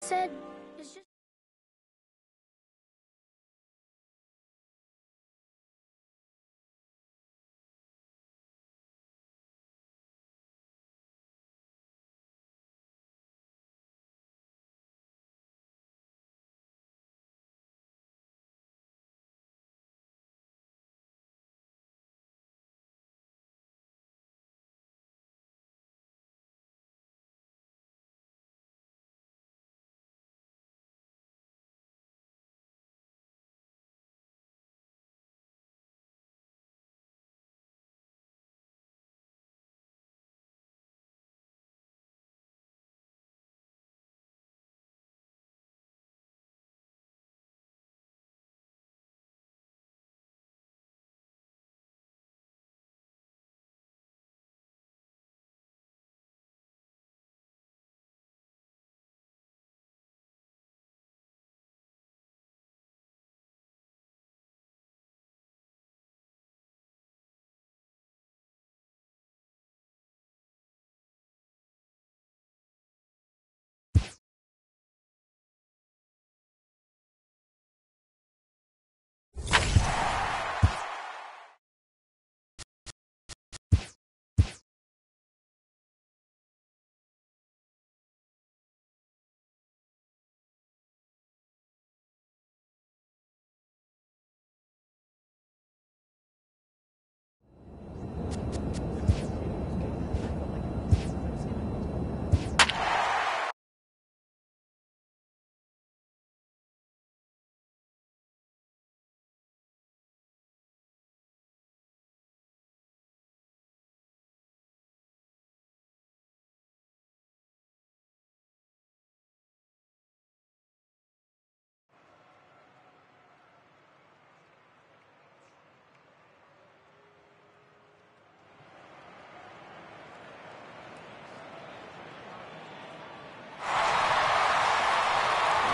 said, it's just...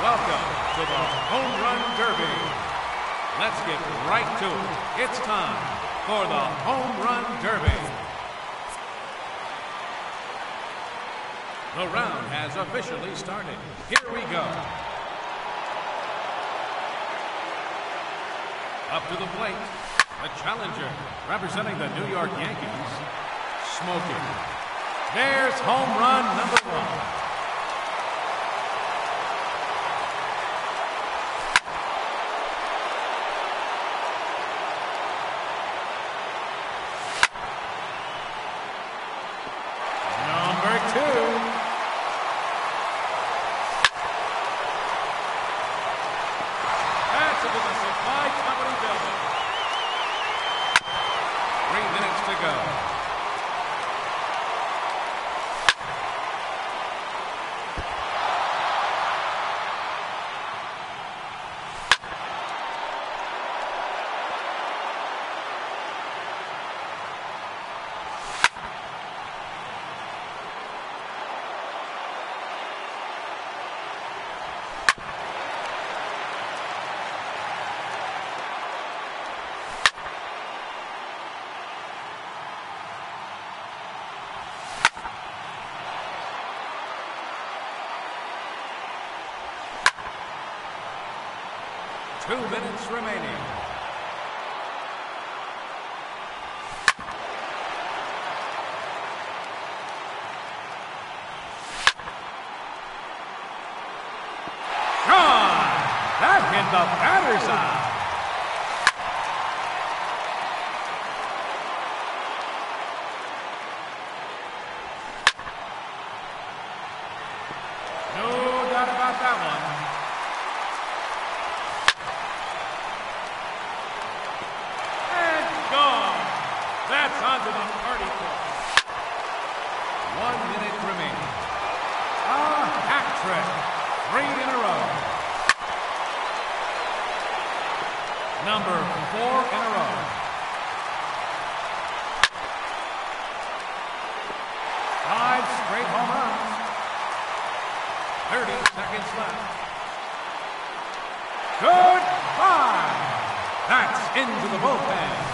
Welcome to the Home Run Derby. Let's get right to it. It's time for the Home Run Derby. The round has officially started. Here we go. Up to the plate, the challenger, representing the New York Yankees, Smokey. There's home run number 1. Two minutes remaining. That hit the batter's eye. No doubt about that one. That's onto the party court. 1 minute remaining. A hat trick. 3 in a row. Number 4 in a row. 5 straight home runs. 30 seconds left. Goodbye. That's into the bullpen.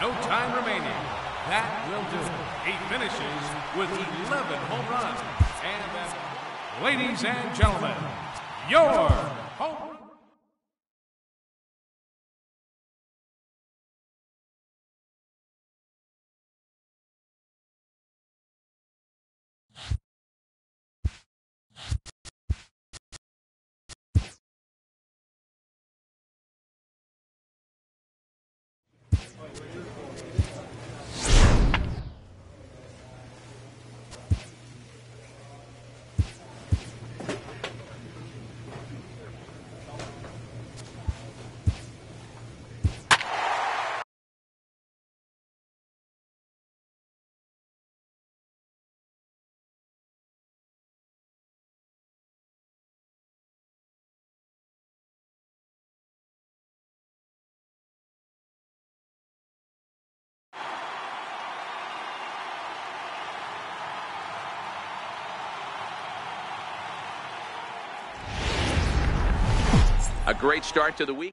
No time remaining. That will do. He finishes with 11 home runs. And that, ladies and gentlemen, your home. A great start to the week.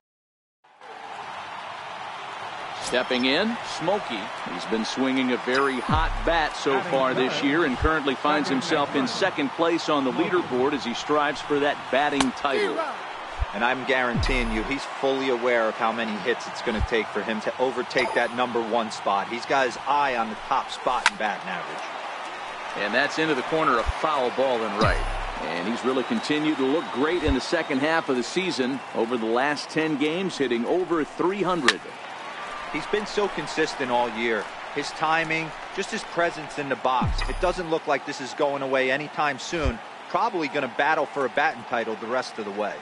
Stepping in, Smokey. He's been swinging a very hot bat so far this year and currently finds himself in second place on the leaderboard as he strives for that batting title. And I'm guaranteeing you he's fully aware of how many hits it's going to take for him to overtake that #1 spot. He's got his eye on the top spot in batting average. And that's into the corner, a foul ball and right. And he's really continued to look great in the second half of the season. Over the last 10 games, hitting over 300. He's been so consistent all year. His timing, just his presence in the box. It doesn't look like this is going away anytime soon. Probably going to battle for a batting title the rest of the way.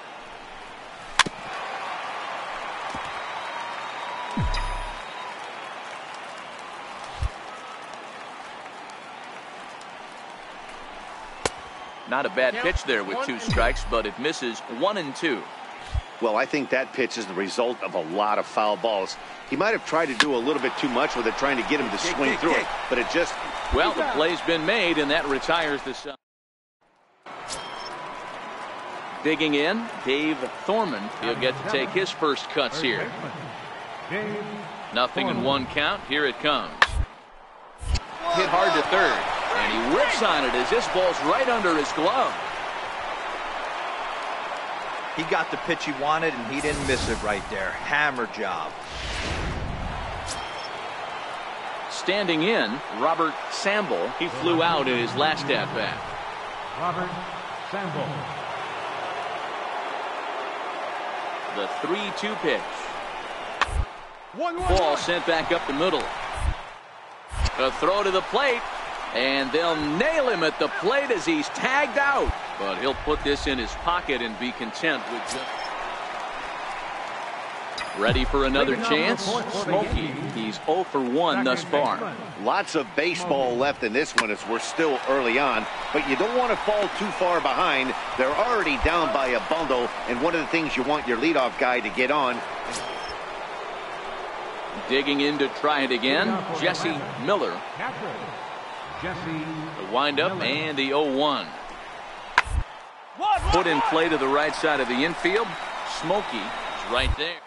Not a bad pitch there with 2 strikes, but it misses 1-2. Well, I think that pitch is the result of a lot of foul balls. He might have tried to do a little bit too much with it, trying to get him to swing through it, but it just... Well, the play's been made, and that retires the side. Digging in, Dave Thorman. He'll get to take his first cuts here. 0-1 count. Here it comes. Hit hard to third. And he whips on it as this ball's right under his glove. He got the pitch he wanted, and he didn't miss it right there. Hammer job. Standing in, Robert Sample. He flew out in his last at-bat. Robert Sample. The 3-2 pitch. Ball sent back up the middle. A throw to the plate. And they'll nail him at the plate as he's tagged out. But he'll put this in his pocket and be content with just... Ready for another chance? Smokey. He's 0 for 1 thus far. Lots of baseball left in this one as we're still early on. But you don't want to fall too far behind. They're already down by a bundle. And one of the things you want your leadoff guy to get on. Digging in to try it again, Jesse Miller. The windup and the 0-1. Put in play to the right side of the infield. Smokey is right there.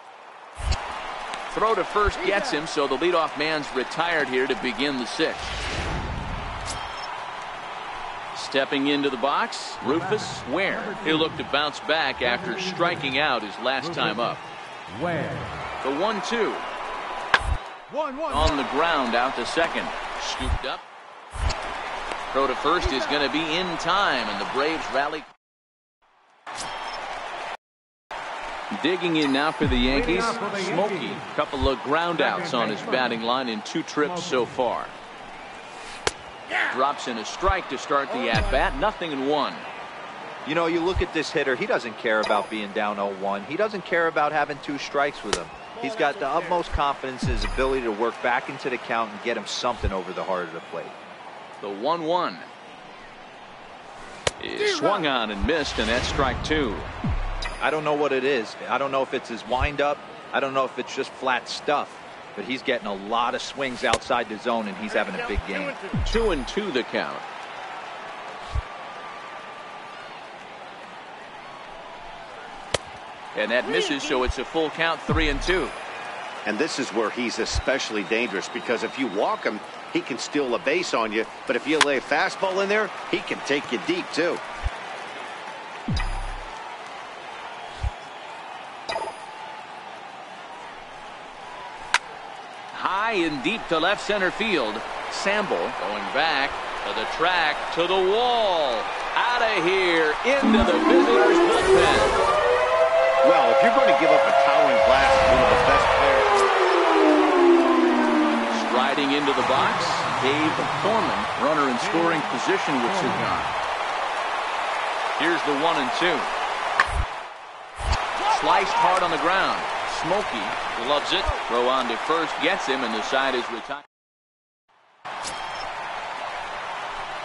Throw to first gets him, so the leadoff man's retired here to begin the 6th. Stepping into the box, Rufus Ware. He'll look to bounce back after striking out his last time up. The 1-2. On the ground out to second. Scooped up. Throw to first is going to be in time, and the Braves rally. Digging in now for the Yankees, Smokey. Couple of ground outs on his batting line in 2 trips so far. Drops in a strike to start the at-bat. 0-1. You know, you look at this hitter, he doesn't care about being down 0-1. He doesn't care about having 2 strikes with him. He's got the utmost confidence in his ability to work back into the count and get him something over the heart of the plate. The 1-1 is swung on and missed, and that's strike 2. I don't know what it is. I don't know if it's his windup. I don't know if it's just flat stuff. But he's getting a lot of swings outside the zone, and he's having a big game. 2-2 the count. And that misses, so it's a full count, 3-2. And this is where he's especially dangerous, because if you walk him, he can steal a base on you. But if you lay a fastball in there, he can take you deep, too. High and deep to left center field. Sample going back to the track, to the wall. Out of here, into the visitors' bullpen. Well, if you're going to give up a towering blast to one of the best players. Striding into the box, Dave Thorman, runner in scoring position with Cigar. Here's the 1-2. Sliced hard on the ground. Smokey loves it. Throw on to first, gets him, and the side is retired.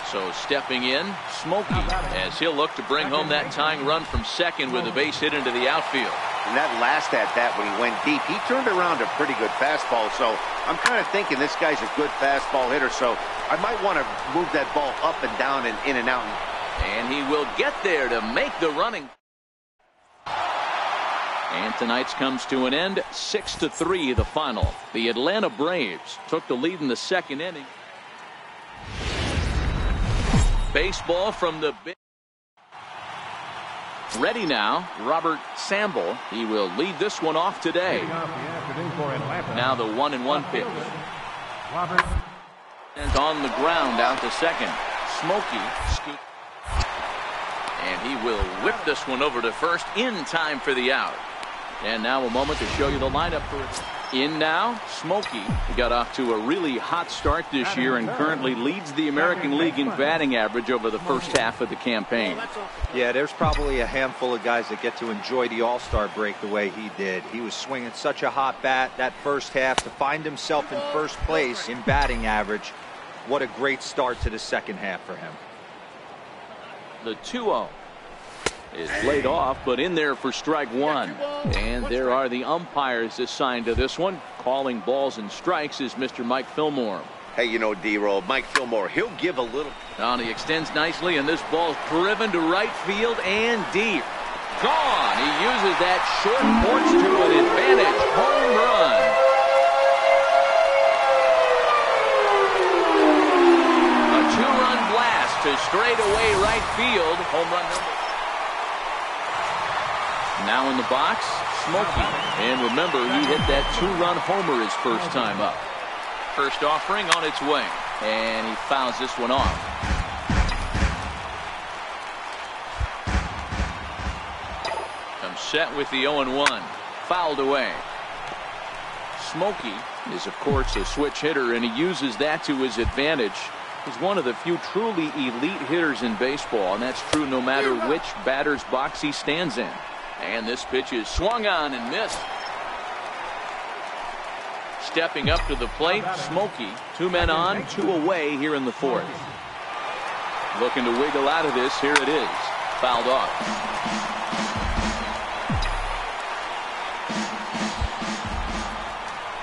So stepping in, Smokey, as he'll look to bring home that tying run from second with a base hit into the outfield. And that last at-bat when he went deep, he turned around a pretty good fastball. So I'm kind of thinking this guy's a good fastball hitter. So I might want to move that ball up and down and in and out. And he will get there to make the running. And tonight's comes to an end, 6-3 the final. The Atlanta Braves took the lead in the second inning. Baseball from the big. Ready now, Robert Sample. He will lead this one off today. Now the 1-1 pitch. And on the ground out to second. Smokey scoop. And he will whip this one over to first in time for the out. And now a moment to show you the lineup for it. In now, Smokey. He got off to a really hot start this year and currently leads the American League in batting average over the first half of the campaign. Yeah, there's probably a handful of guys that get to enjoy the All-Star break the way he did. He was swinging such a hot bat that first half to find himself in first place in batting average. What a great start to the second half for him. The 2-0 is laid off, but in there for strike one. And there are the umpires assigned to this one. Calling balls and strikes is Mr. Mike Fillmore. Hey, you know, D-Roll, Mike Fillmore, he'll give a little. He extends nicely, and this ball's driven to right field and deep. Gone. He uses that short porch to an advantage. Home run. A two-run blast to straightaway right field. Home run number. Now in the box, Smokey. And remember, he hit that two-run homer his first time up. First offering on its way. And he fouls this one off. Comes set with the 0-1. Fouled away. Smokey is, of course, a switch hitter, and he uses that to his advantage. He's one of the few truly elite hitters in baseball, and that's true no matter which batter's box he stands in. And this pitch is swung on and missed. Stepping up to the plate, Smokey. 2 men on, 2 away here in the fourth. Looking to wiggle out of this. Here it is. Fouled off.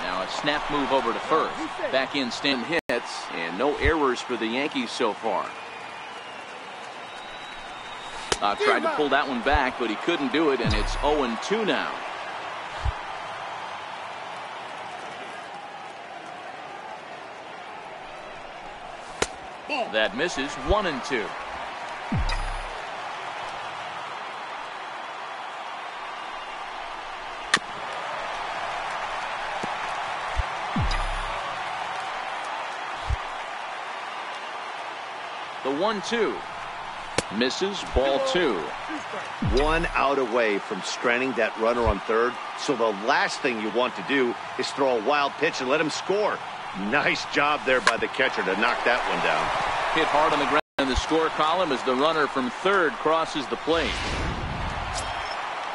Now a snap move over to first. Back in Sten hits, and no errors for the Yankees so far. Tried to pull that one back, but he couldn't do it, and it's 0-2 now. That misses. 1-2. The 1-2. Misses. Ball 2. 1 out away from stranding that runner on third. So the last thing you want to do is throw a wild pitch and let him score. Nice job there by the catcher to knock that one down. Hit hard on the ground in the score column as the runner from third crosses the plate.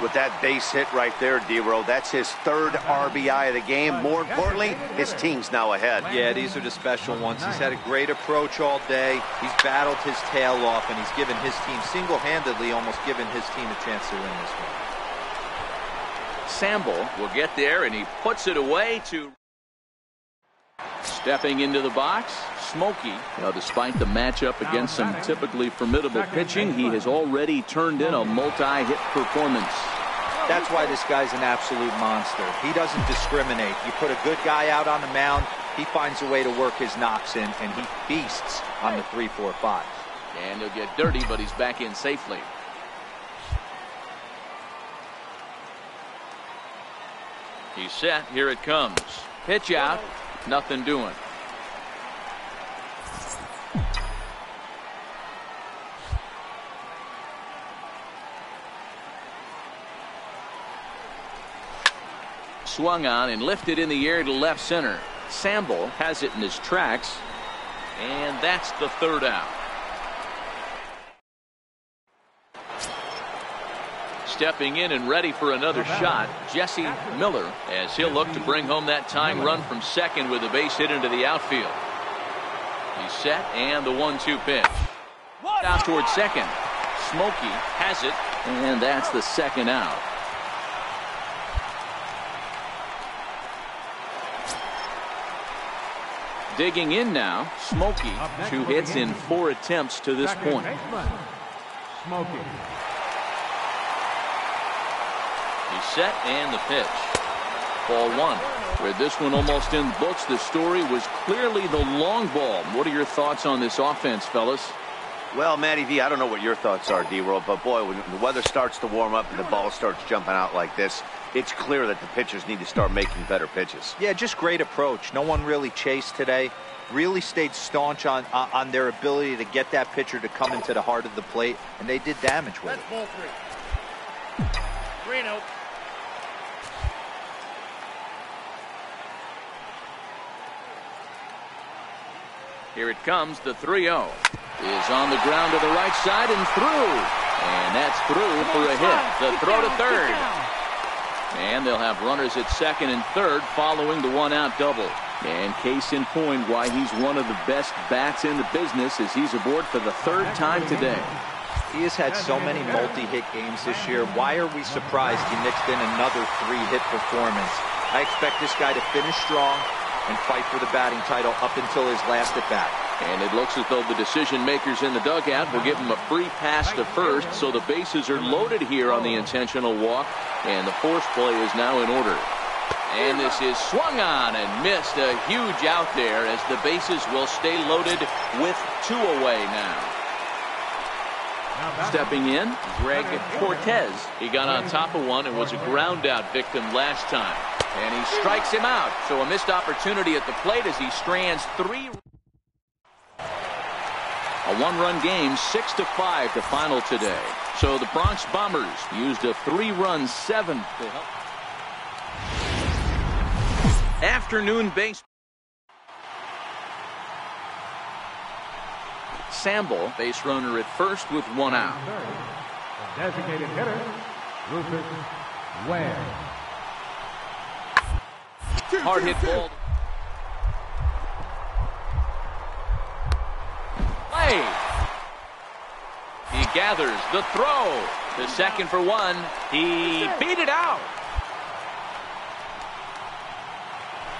With that base hit right there, D-Row, that's his 3rd RBI of the game. More importantly, his team's now ahead. Yeah, these are the special ones. He's had a great approach all day. He's battled his tail off, and he's given his team single-handedly, almost given his team a chance to win this one. Sample will get there, and he puts it away to... Stepping into the box, Smokey. Now, despite the matchup against some typically formidable pitching, he has already turned in a multi-hit performance. That's why this guy's an absolute monster. He doesn't discriminate. You put a good guy out on the mound, he finds a way to work his knocks in, and he feasts on the 3, 4, 5. And he'll get dirty, but he's back in safely. He's set. Here it comes. Pitch out. Nothing doing. Swung on and lifted in the air to left center. Sample has it in his tracks, and that's the 3rd out. Stepping in and ready for another shot, Jesse Miller, as he'll look to bring home that tying run from second with a base hit into the outfield. He's set, and the 1-2 pitch. Out towards second. Smokey has it, and that's the 2nd out. Digging in now, Smokey. 2 hits in 4 attempts to this point. Smokey. He's set, and the pitch. Ball 1. With this one almost in the books, the story was clearly the long ball. What are your thoughts on this offense, fellas? Well, Matty V, I don't know what your thoughts are, D-Roll, but boy, when the weather starts to warm up and the ball starts jumping out like this, it's clear that the pitchers need to start making better pitches. Yeah, just great approach. No one really chased today. Really stayed staunch on their ability to get that pitcher to come into the heart of the plate, and they did damage with it. That's ball 3. 3-0. Here it comes. The 3-0 is on the ground to the right side and through. And that's through for a hit. The throw to third. And they'll have runners at second and third following the 1-out double. And case in point why he's one of the best bats in the business as he's aboard for the 3rd time today. He has had so many multi-hit games this year. Why are we surprised he mixed in another 3-hit performance? I expect this guy to finish strong and fight for the batting title up until his last at bat. And it looks as though the decision makers in the dugout will give him a free pass to first, so the bases are loaded here on the intentional walk, and the force play is now in order. And this is swung on and missed. A huge out there as the bases will stay loaded with 2 away now. Stepping in, Greg Cortez. He got on top of one and was a ground out victim last time. And he strikes him out. So a missed opportunity at the plate as he strands 3. A 1-run game, 6-5 the final today. So the Bronx Bombers used a 3-run 7th to help. Afternoon base. Sample, base runner at first with 1 out. The designated hitter, Rufus Ware. Hard hit ball. Play. He gathers the throw. The second for 1. He beat it out.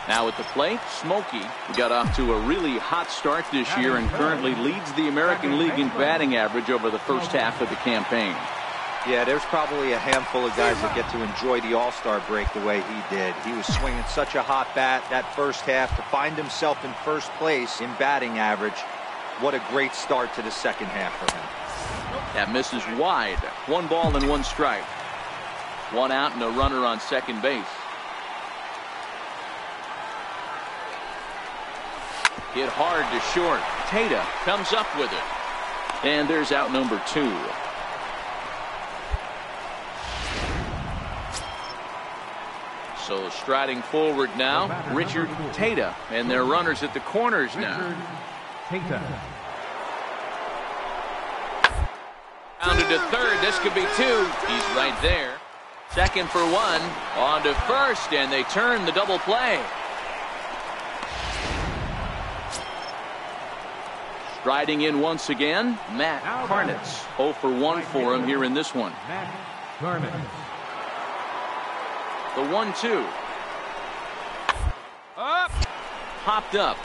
Now at the plate, Smokey got off to a really hot start this year and currently leads the American League in batting average over the first half of the campaign. Yeah, there's probably a handful of guys that get to enjoy the All-Star break the way he did. He was swinging such a hot bat that first half to find himself in first place in batting average. What a great start to the second half for him. That misses wide. 1 ball and 1 strike. 1 out and a runner on second base. Hit hard to short. Tata comes up with it. And there's out number 2. So striding forward now, Richard Tata. And their runners at the corners now. Tata. Rounded to third. This could be 2. He's right there. Second for 1. On to first, and they turn the double play. Striding in once again, Matt Karnitz. 0 for 1 for him here in this one. Matt Karnitz. The 1-2. Up. Popped up.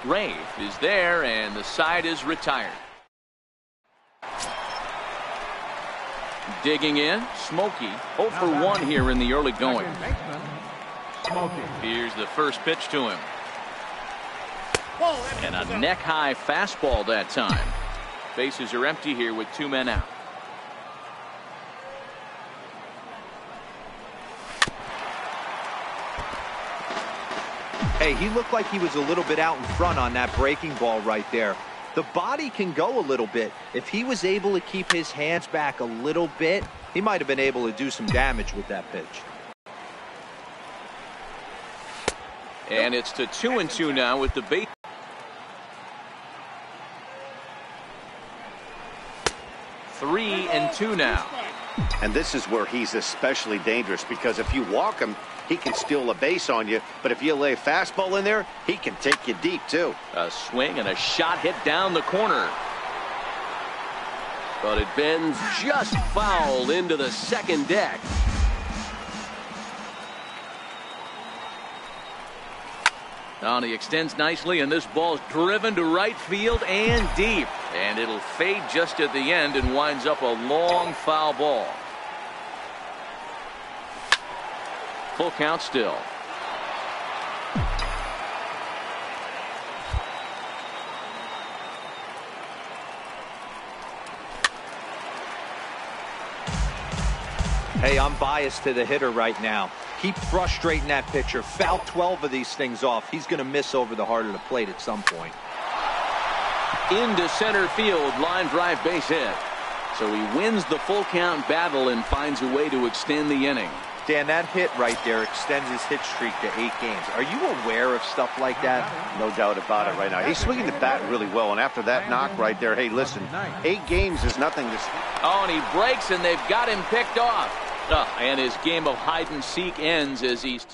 Ray is there, and the side is retired. Digging in, Smokey. 0 for 1 here in the early going. Here's the first pitch to him. And a neck-high fastball that time. Bases are empty here with 2 men out. Hey, he looked like he was a little bit out in front on that breaking ball right there. The body can go a little bit. If he was able to keep his hands back a little bit, he might have been able to do some damage with that pitch. And it's to 2-2 now with the bait. Three and 2 now. And this is where he's especially dangerous, because if you walk him, he can steal a base on you. But if you lay a fastball in there, he can take you deep, too. A swing and a shot hit down the corner. But it bends just foul into the second deck. Now he extends nicely, and this ball's driven to right field and deep. And it'll fade just at the end and winds up a long foul ball. Full count still. Hey, I'm biased to the hitter right now. Keep frustrating that pitcher. Foul 12 of these things off. He's going to miss over the heart of the plate at some point. Into center field, line drive base hit. So he wins the full count battle and finds a way to extend the inning. Dan, that hit right there extends his hit streak to 8 games. Are you aware of stuff like that? No doubt about it right now. He's swinging the bat really well, and after that knock right there, hey, listen, 8 games is nothing to... Oh, and he breaks, and they've got him picked off. And his game of hide-and-seek ends as he's...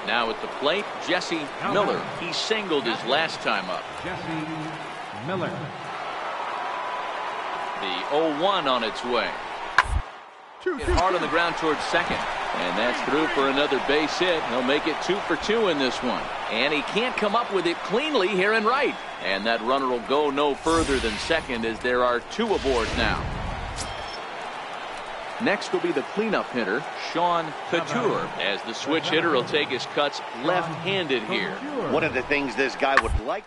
Now at the plate, Jesse Miller. He singled his last time up. Jesse Miller. The 0-1 on its way. Hit hard on the ground towards second. And that's through for another base hit. He'll make it 2 for 2 in this one. And he can't come up with it cleanly here in right. And that runner will go no further than second as there are 2 aboard now. Next will be the cleanup hitter, Sean Couture, as the switch hitter will take his cuts left-handed here. One of the things this guy would like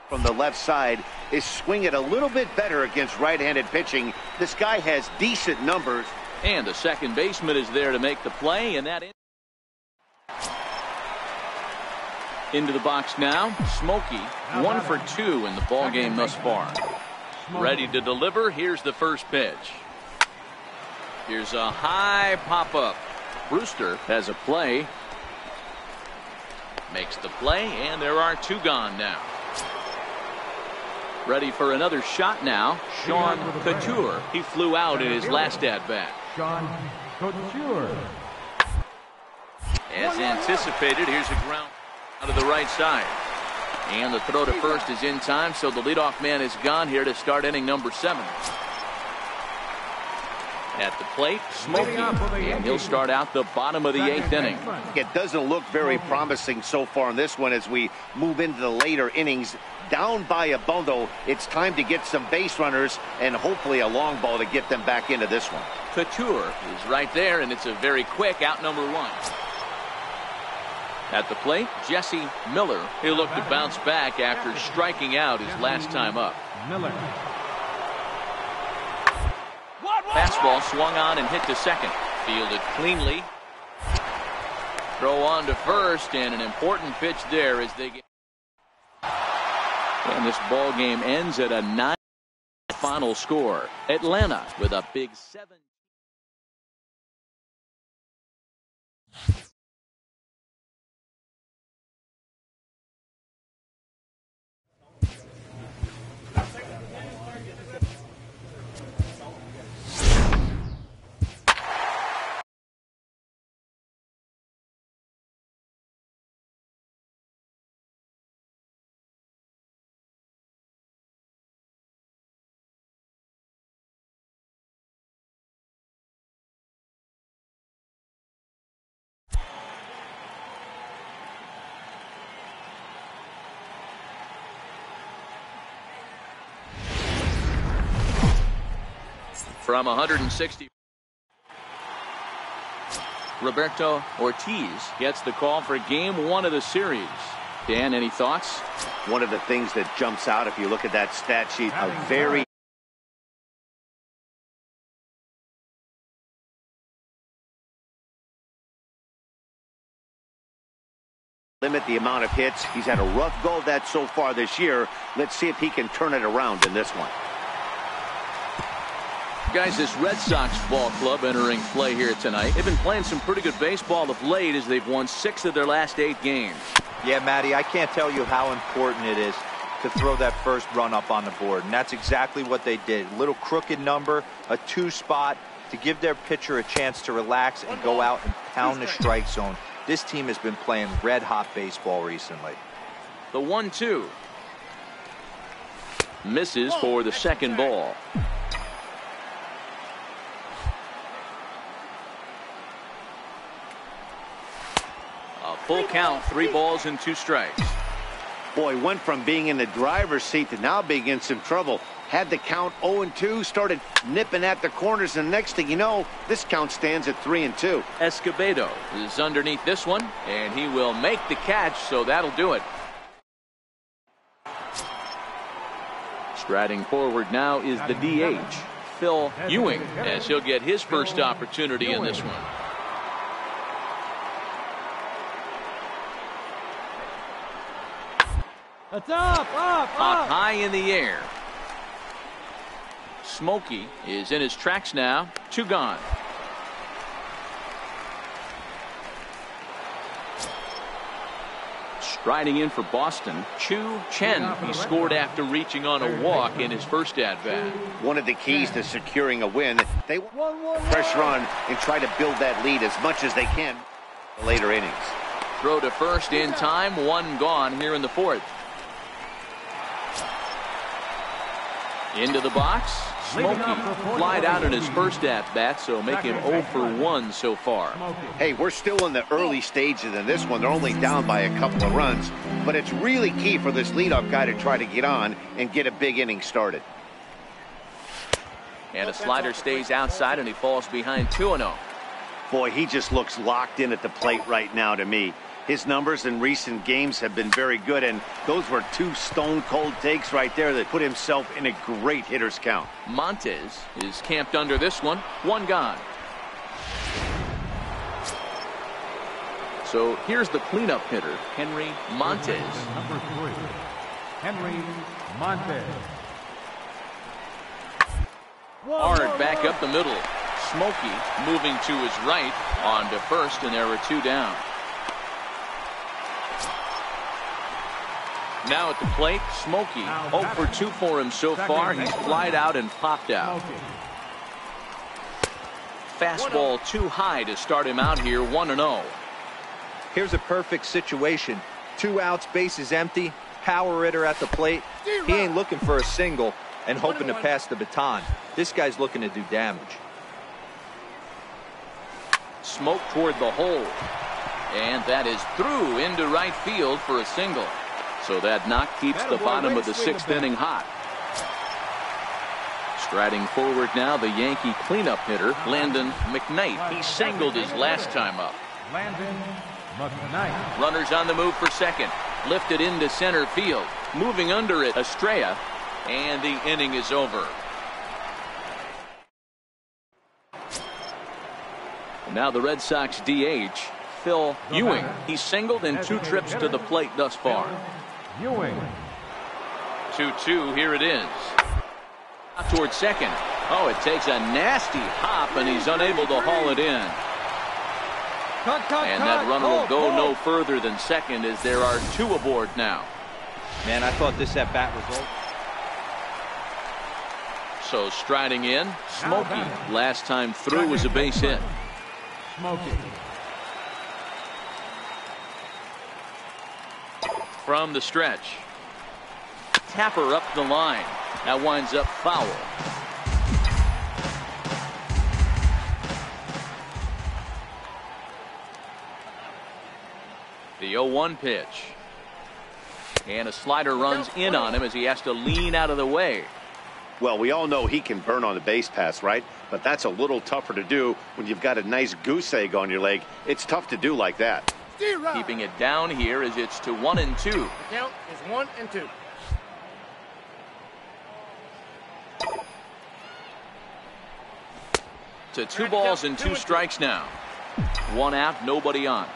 from the left side is swing it a little bit better against right-handed pitching. This guy has decent numbers. And the second baseman is there to make the play, and that into the box now. Smokey, 1 for 2 in the ball game thus far. Ready to deliver. Here's the first pitch. Here's a high pop-up. Brewster has a play. Makes the play, and there are 2 gone now. Ready for another shot now. Sean Couture. He flew out in his last at-bat. Sean Couture. As anticipated, here's a ground out of the right side. And the throw to first is in time, so the leadoff man is gone here to start inning number 7. At the plate, Smokey, and he'll start out the bottom of the 8th inning. It doesn't look very promising so far in this one as we move into the later innings. Down by a bundle, it's time to get some base runners and hopefully a long ball to get them back into this one. Couture is right there, and it's a very quick out number 1. At the plate, Jesse Miller. He'll look to bounce back after striking out his last time up. Miller. Fastball swung on and hit to second. Fielded cleanly. Throw on to first, and an important pitch there as they get. And this ball game ends at a 9 final score. Atlanta with a big 7. from 160. Roberto Ortiz gets the call for game 1 of the series. Dan, any thoughts? One of the things that jumps out if you look at that stat sheet, a very limit the amount of hits. He's had a rough go of that so far this year. Let's see if he can turn it around in this one. Guys, this Red Sox ball club entering play here tonight. They've been playing some pretty good baseball of late as they've won 6 of their last 8 games. Yeah, Matty, I can't tell you how important it is to throw that first run up on the board, and that's exactly what they did. A little crooked number, a 2 spot to give their pitcher a chance to relax and go out and pound the strike zone. This team has been playing red-hot baseball recently. The 1-2. Misses for the second ball. A full count, 3 balls and 2 strikes. Boy, went from being in the driver's seat to now being in some trouble. Had the count 0-2, started nipping at the corners, and next thing you know, this count stands at 3-2. Escobedo is underneath this one, and he will make the catch, so that'll do it. Striding forward now is the DH, Phil Ewing, as he'll get his first opportunity in this one. It's up High in the air. Smokey is in his tracks now. 2 gone. Striding in for Boston, Chu Chen. He scored after reaching on a walk in his first at-bat. One of the keys to securing a win, they pressure on and try to build that lead as much as they can later innings. Throw to first in time. 1 gone here in the 4th. Into the box. Smokey flied out in his first at-bat, so make him 0 for 1 so far. Hey, we're still in the early stages in this one. They're only down by a couple of runs, but it's really key for this leadoff guy to try to get on and get a big inning started. And a slider stays outside, and he falls behind 2-0. Boy, he just looks locked in at the plate right now to me. His numbers in recent games have been very good, and those were 2 stone-cold takes right there that put himself in a great hitter's count. Montes is camped under this one. 1 gone. So here's the cleanup hitter, Henry Montes. Number 3, Henry Montes. Hard back up the middle. Smokey moving to his right on to first, and there were 2 down. Now at the plate, Smokey 0 for 2 for him so far. He's flied out and popped out. Fastball too high to start him out here, 1-0. Here's a perfect situation. 2 outs, bases empty, power hitter at the plate. He ain't looking for a single and hoping to pass the baton. This guy's looking to do damage. Smoke toward the hole. And that is through into right field for a single. So that knock keeps the bottom of the 6th inning hot. Striding forward now, the Yankee cleanup hitter, Landon McKnight. He singled his last time up. Landon McKnight. Runners on the move for second. Lifted into center field. Moving under it, Estrella. And the inning is over. And now the Red Sox DH, Phil Ewing. He's singled in 2 trips to the plate thus far. Ewing. 2-2, here it is. Out toward second. Oh, it takes a nasty hop, and he's unable to haul it in. And that runner will go no further than second as there are 2 aboard now. Man, I thought this at-bat was over. So striding in, Smokey. Last time through was a base hit. Smokey. From the stretch. Tapper up the line. That winds up foul. The 0-1 pitch. And a slider runs in on him as he has to lean out of the way. Well, we all know he can burn on the base pass, right? But that's a little tougher to do when you've got a nice goose egg on your leg. It's tough to do like that. Keeping it down here as it's to 1-2. The count is 1-2. To 2 balls and 2 strikes now. 1 out, nobody on.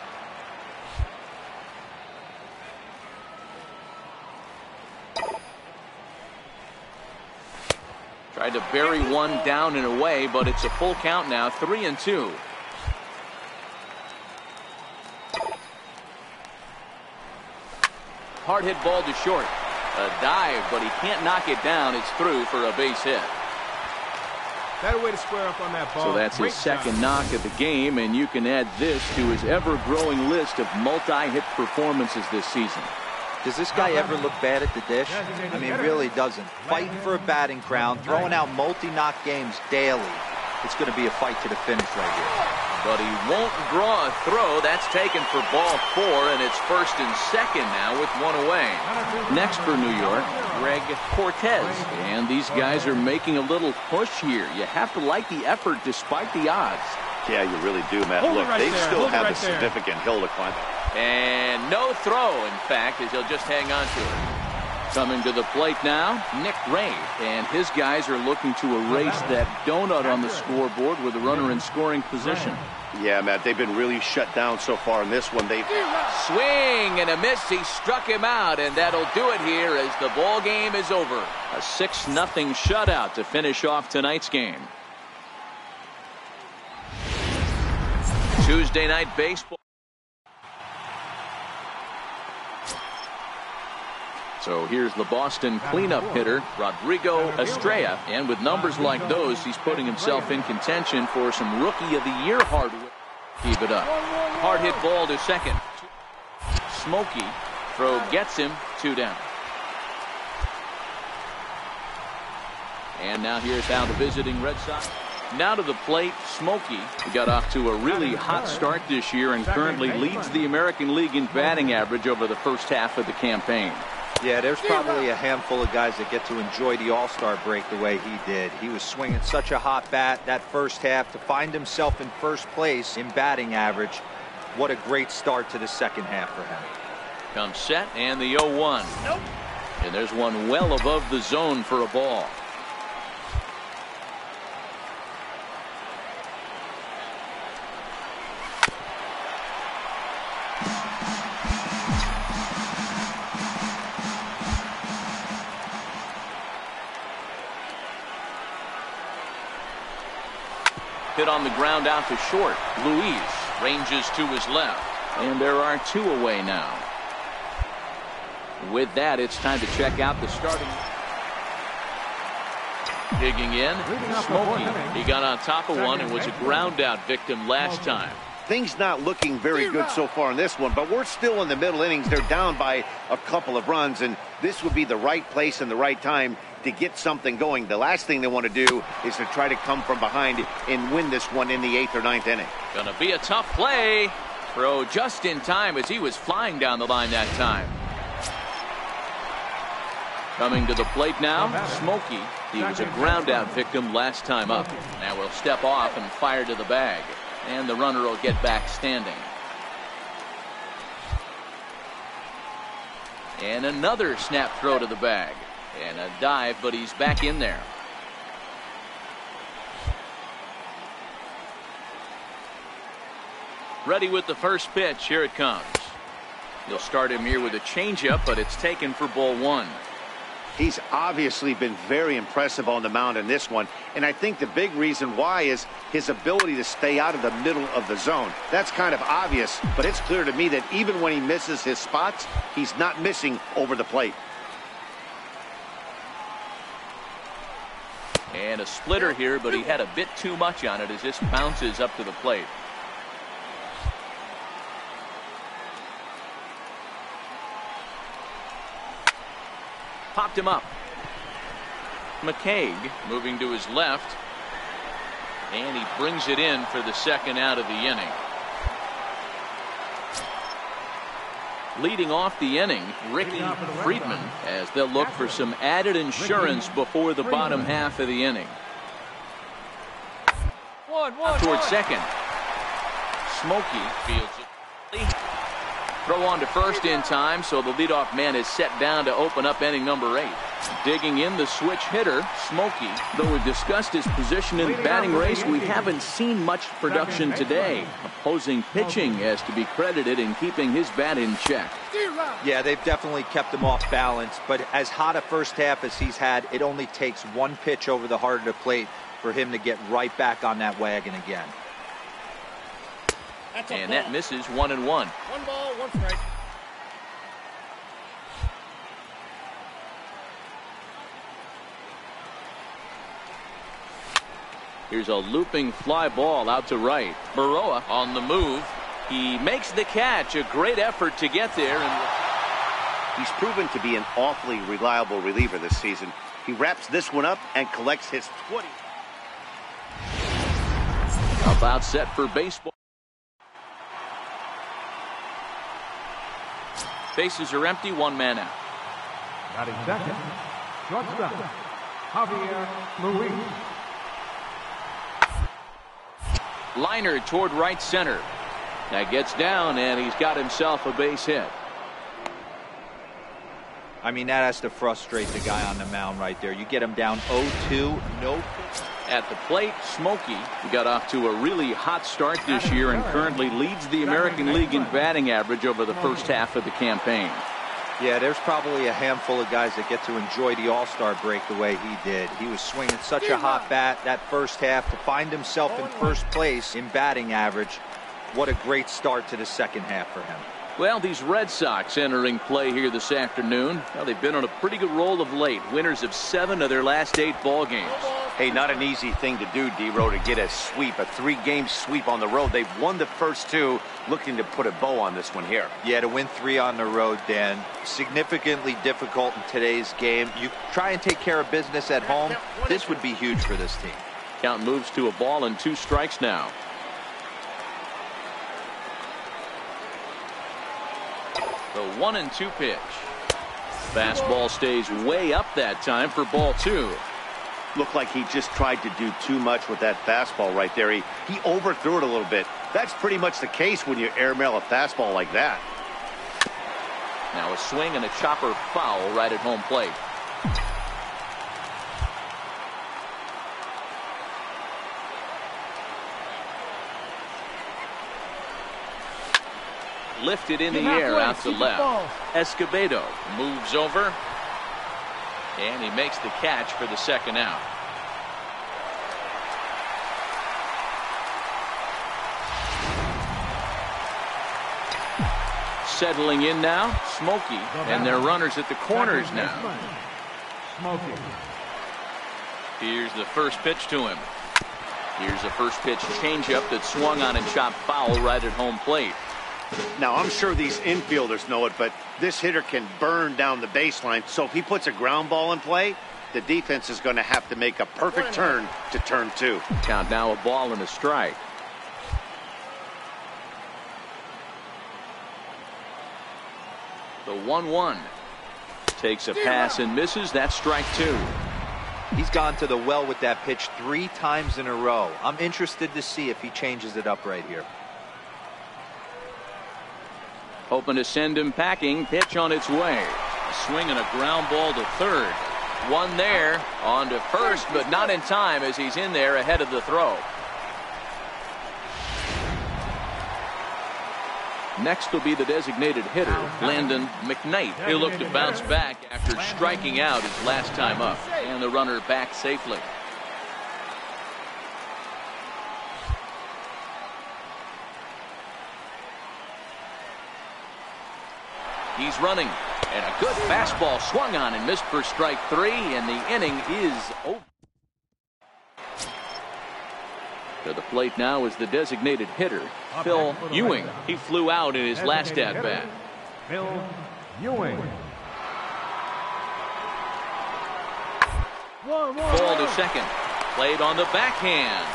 Tried to bury one down and away, but it's a full count now, 3-2. Hard hit ball to short. A dive, but he can't knock it down. It's through for a base hit. Better way to square up on that ball. So that's his second knock of the game, and you can add this to his ever-growing list of multi-hit performances this season. Does this guy ever look bad at the dish? I mean, really doesn't. Fighting for a batting crown, throwing out multi-knock games daily. It's going to be a fight to the finish right here. But he won't draw a throw. That's taken for ball 4, and it's first and second now with 1 away. Next for New York, Greg Cortez. And these guys are making a little push here. You have to like the effort despite the odds. Yeah, you really do, Matt. Look, they still have a significant hill to climb. And no throw, in fact, as he'll just hang on to it. Coming to the plate now, Nick Ray, and his guys are looking to erase that donut on the scoreboard with a runner in scoring position. Yeah, Matt, they've been really shut down so far in this one. They swing and a miss. He struck him out, and that'll do it here as the ball game is over. A 6-0 shutout to finish off tonight's game. Tuesday night baseball. So here's the Boston cleanup hitter, Rodrigo Estrella. And with numbers like those, he's putting himself in contention for some Rookie of the Year hardware. Keep it up. Hard hit ball to second. Smokey. Throw gets him. 2 down. And now here's how the visiting Red Sox. Now to the plate, Smokey. He got off to a really hot start this year and currently leads the American League in batting average over the first half of the campaign. Yeah, there's probably a handful of guys that get to enjoy the All-Star break the way he did. He was swinging such a hot bat that first half to find himself in first place in batting average. What a great start to the second half for him. Comes set and the 0-1. Nope. And there's one well above the zone for a ball. Hit on the ground out to short. Luis ranges to his left. And there are 2 away now. With that, it's time to check out the starting. Digging in, Smokey. He got on top of one and was a ground out victim last time. Things not looking very good so far in this one, but we're still in the middle innings. They're down by a couple of runs, and this would be the right place and the right time to get something going. The last thing they want to do is to try to come from behind and win this one in the 8th or 9th inning. Gonna be a tough play. Throw just in time as he was flying down the line that time. Coming to the plate now, Smokey. He was a ground out victim last time up. Now we'll step off and fire to the bag. And the runner will get back standing. And another snap throw to the bag. And a dive, but he's back in there. Ready with the first pitch. Here it comes. He'll start him here with a changeup, but it's taken for ball 1. He's obviously been very impressive on the mound in this one, and I think the big reason why is his ability to stay out of the middle of the zone. That's kind of obvious, but it's clear to me that even when he misses his spots, he's not missing over the plate. And a splitter here, but he had a bit too much on it as this bounces up to the plate. Popped him up. McCaig moving to his left. And he brings it in for the second out of the inning. Leading off the inning, Ricky Friedman, as they'll look for some added insurance before the bottom half of the inning. Towards second. Smokey fields it. Throw on to first in time, so the leadoff man is set down to open up inning number 8. Digging in the switch hitter, Smokey. Though we've discussed his position in the batting race, we haven't seen much production today. Opposing pitching has to be credited in keeping his bat in check. Yeah, they've definitely kept him off balance, but as hot a first half as he's had, it only takes one pitch over the heart of the plate for him to get right back on that wagon again. And that misses 1-1. 1 ball, 1 strike. Here's a looping fly ball out to right. Baroa on the move. He makes the catch. A great effort to get there. And he's proven to be an awfully reliable reliever this season. He wraps this one up and collects his 20. About set for baseball. Bases are empty, 1 man out. Batting second, shortstop, Javier Luis. Liner toward right center. That gets down, and he's got himself a base hit. I mean, that has to frustrate the guy on the mound right there. You get him down 0-2, no. At the plate, Smokey got off to a really hot start this year and currently leads the American League in batting average over the first half of the campaign. Yeah, there's probably a handful of guys that get to enjoy the All-Star break the way he did. He was swinging such a hot bat that first half to find himself in first place in batting average. What a great start to the second half for him. Well, these Red Sox entering play here this afternoon. Well, they've been on a pretty good roll of late. Winners of 7 of their last 8 ball games. Hey, not an easy thing to do, D-Row, to get a sweep, a 3-game sweep on the road. They've won the first 2, looking to put a bow on this one here. Yeah, to win 3 on the road, Dan, significantly difficult in today's game. You try and take care of business at home. This would be huge for this team. Count moves to a ball and 2 strikes now. The 1-2 pitch. Fastball stays way up that time for ball 2. Looked like he just tried to do too much with that fastball right there. He overthrew it a little bit. That's pretty much the case when you airmail a fastball like that. Now a swing and a chopper foul right at home plate. Lifted in the air out to left. Escobedo moves over. And he makes the catch for the second out. Settling in now, Smokey, and their runners at the corners now. Smokey. Here's the first pitch to him. Here's a first pitch changeup that swung on and chopped foul right at home plate. Now, I'm sure these infielders know it, but this hitter can burn down the baseline. So if he puts a ground ball in play, the defense is going to have to make a perfect turn to turn 2. Count now a ball and a strike. The 1-1 takes a pass and misses. That's strike 2. He's gone to the well with that pitch 3 times in a row. I'm interested to see if he changes it up right here. Hoping to send him packing. Pitch on its way. A swing and a ground ball to third. One there. On to first, but not in time as he's in there ahead of the throw. Next will be the designated hitter, Landon McKnight. He'll look to bounce back after striking out his last time up. And the runner back safely. He's running, and a good fastball swung on and missed for strike 3, and the inning is over. To the plate now is the designated hitter, Phil Ewing. He flew out in his last at-bat. Phil Ewing. Ball to second. Played on the backhand.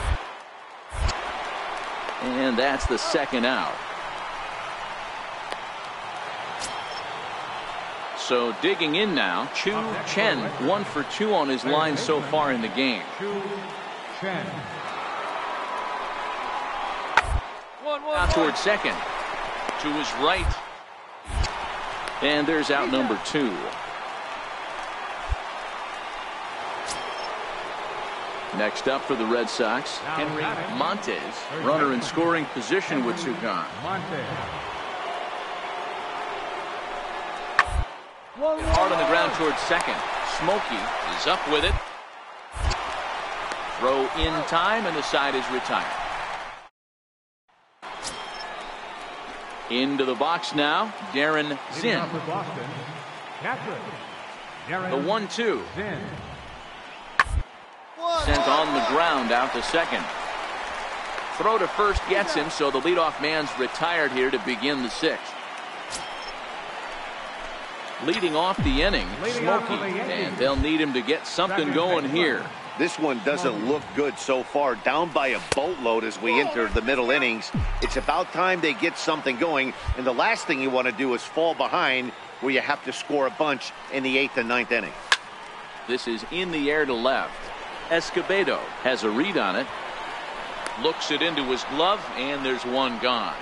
And that's the second out. So digging in now, Chu Chen, 1 for 2 on his line so far in the game. Out towards second. To his right. And there's out number 2. Next up for the Red Sox, Henry Montes, runner in scoring position with 2 gone. Hard on the ground towards second. Smokey is up with it. Throw in time, and the side is retired. Into the box now, Darren Zinn. The 1-2. Sent on the ground out to second. Throw to first gets him, so the leadoff man's retired here to begin the 6th. Leading off the inning, Smokey, and they'll need him to get something going here. This one doesn't look good so far. Down by a boatload as we enter the middle innings. It's about time they get something going, and the last thing you want to do is fall behind where you have to score a bunch in the 8th and 9th inning. This is in the air to left. Escobedo has a read on it. Looks it into his glove, and there's one gone.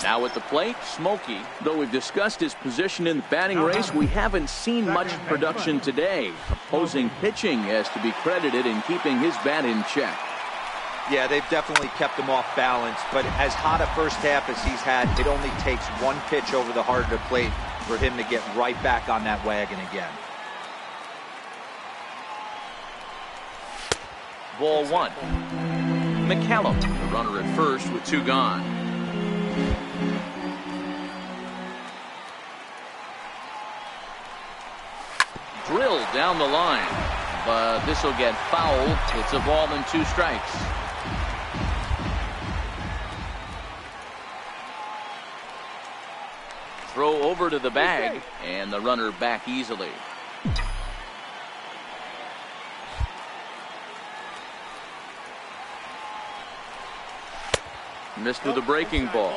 Now at the plate, Smokey. Though we've discussed his position in the batting race, we haven't seen much production today. Opposing pitching has to be credited in keeping his bat in check. Yeah, they've definitely kept him off balance, but as hot a first half as he's had, it only takes one pitch over the heart of the plate for him to get right back on that wagon again. Ball 1. McCallum, the runner at first with 2 gone. Drilled down the line, but this will get fouled. It's a ball and 2 strikes. Throw over to the bag, and the runner back easily. Missed with a breaking ball.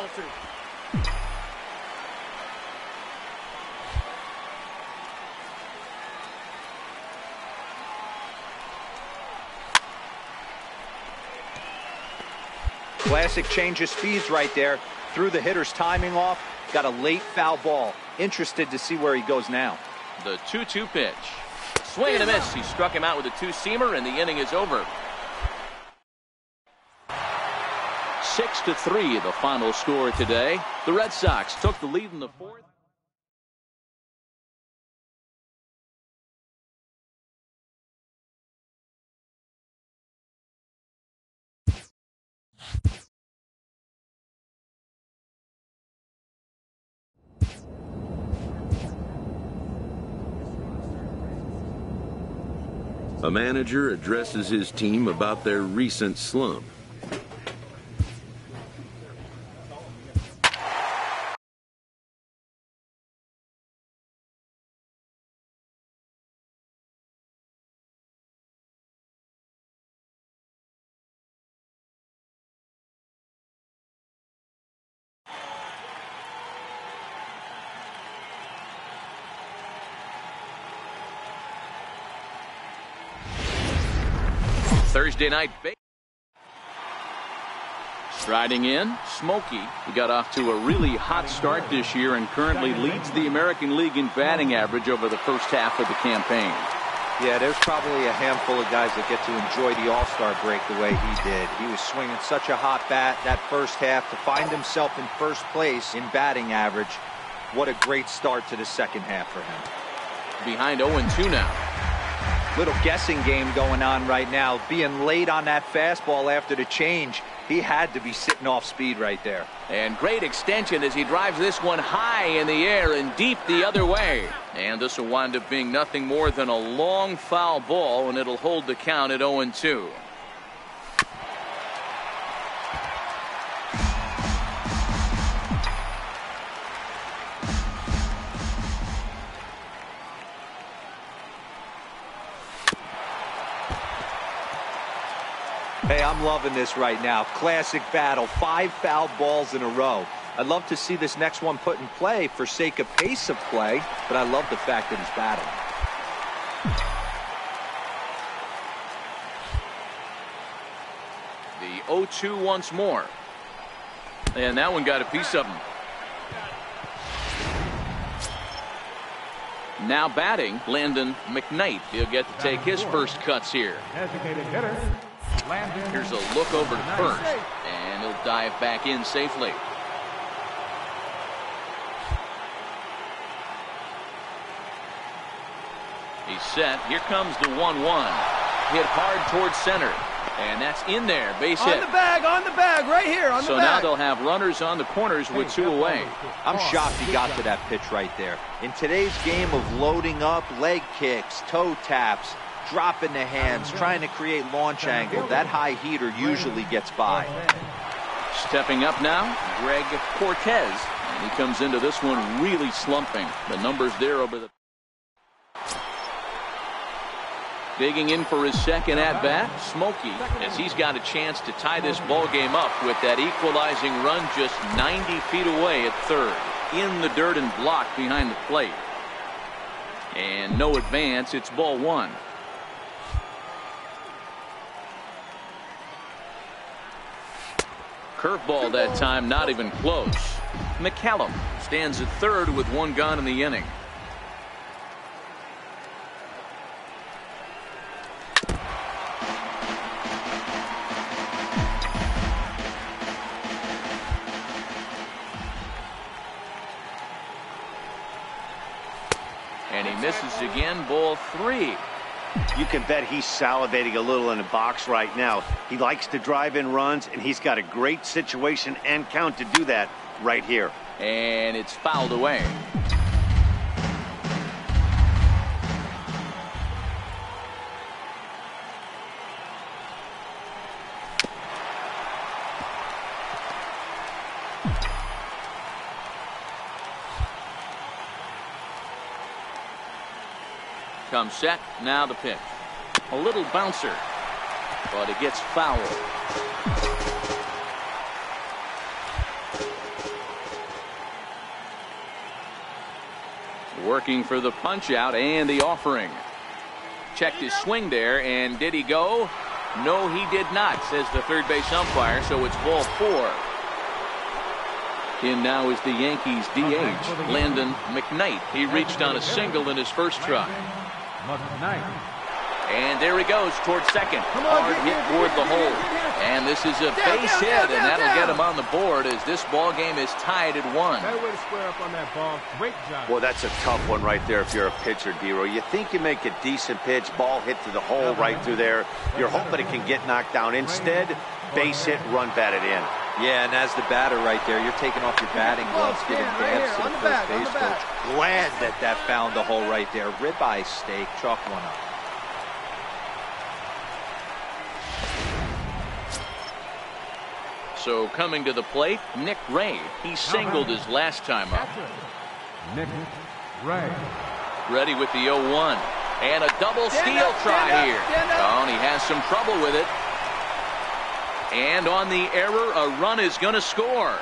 Classic change of speeds right there. Threw the hitter's timing off. Got a late foul ball. Interested to see where he goes now. The 2-2 pitch. Swing and a miss. He struck him out with a 2-seamer, and the inning is over. 6-3, the final score today. The Red Sox took the lead in the 4th. A manager addresses his team about their recent slump. Thursday night. Striding in, Smokey. He got off to a really hot start this year and currently leads the American League in batting average over the first half of the campaign. Yeah, there's probably a handful of guys that get to enjoy the All-Star break the way he did. He was swinging such a hot bat that first half to find himself in first place in batting average. What a great start to the second half for him. Behind 0-2 now. Little guessing game going on right now. Being late on that fastball after the change, he had to be sitting off speed right there. And great extension as he drives this one high in the air and deep the other way. And this will wind up being nothing more than a long foul ball, and it'll hold the count at 0-2. Hey, I'm loving this right now. Classic battle. 5 foul balls in a row. I'd love to see this next one put in play for sake of pace of play, but I love the fact that he's batting. The 0-2 once more. And that one got a piece of him. Now batting, Landon McKnight. He'll get to take his first cuts here. Here's a look over to first, and he'll dive back in safely. He's set. Here comes the 1-1. Hit hard towards center. And that's in there. Base hit. On the bag, right here, on the bag. So now they'll have runners on the corners with 2 away. I'm shocked he got to that pitch right there. In today's game of loading up, leg kicks, toe taps, dropping the hands, trying to create launch angle, that high heater usually gets by. Stepping up now, Greg Cortez. And he comes into this one really slumping. The numbers there over the... Digging in for his second at-bat, Smokey, as he's got a chance to tie this ball game up with that equalizing run just 90 feet away at third. In the dirt and blocked behind the plate. And no advance, it's ball 1. Curveball that time, not even close. McCallum stands at third with 1 gone in the inning. And he misses again, ball 3. You can bet he's salivating a little in the box right now. He likes to drive in runs, and he's got a great situation and count to do that right here. And it's fouled away. Comes set, now the pitch. A little bouncer, but it gets foul. Working for the punch out and the offering. Checked his swing there, and did he go? No, he did not, says the third base umpire, so it's ball 4. In now is the Yankees DH, Landon McKnight. He reached on a single in his first try. And there he goes towards second. Hard hit toward the hole. And this is a base hit, and that'll get him on the board as this ball game is tied at 1. Better way to square up on that ball. Great job. Well, that's a tough one right there if you're a pitcher, D-Row. You think you make a decent pitch, ball hit to the hole right through there. You're hoping it can get knocked down. Instead, base hit, run batted in. Yeah, and as the batter right there, you're taking off your batting gloves, giving dabs to the first base coach. Glad that found the hole right there. Ribeye steak, chalk one up. So coming to the plate, Nick Ray. He singled his last time up. Nick Ray. Ready with the 0-1. And a double steal try here. Oh, and he has some trouble with it. And on the error, a run is going to score.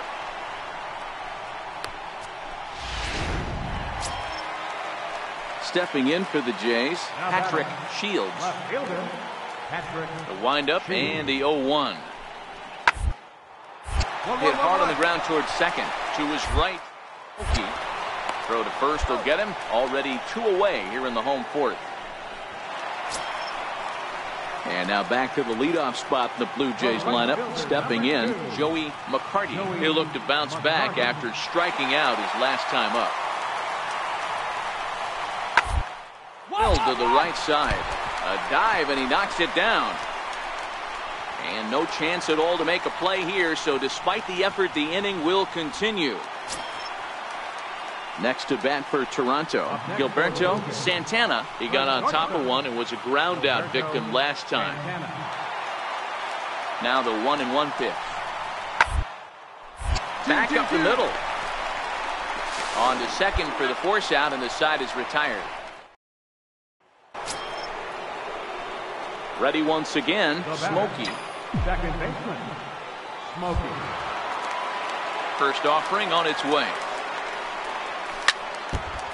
Stepping in for the Jays, Patrick Shields. The windup and the 0-1. Hit hard on the ground towards second. To his right. Throw to first will get him. Already 2 away here in the home 4th. And now back to the leadoff spot in the Blue Jays lineup. Stepping in, Joey McCarty. He'll look to bounce back after striking out his last time up. Well to the right side. A dive, and he knocks it down. And no chance at all to make a play here, so despite the effort, the inning will continue. Next to bat for Toronto, Gilberto Santana. He got on top of one and was a ground out victim last time. Now the 1-1 pitch. Back up the middle. On to second for the force out, and the side is retired. Ready once again, Smokey. Second baseman, Smokey. First offering on its way.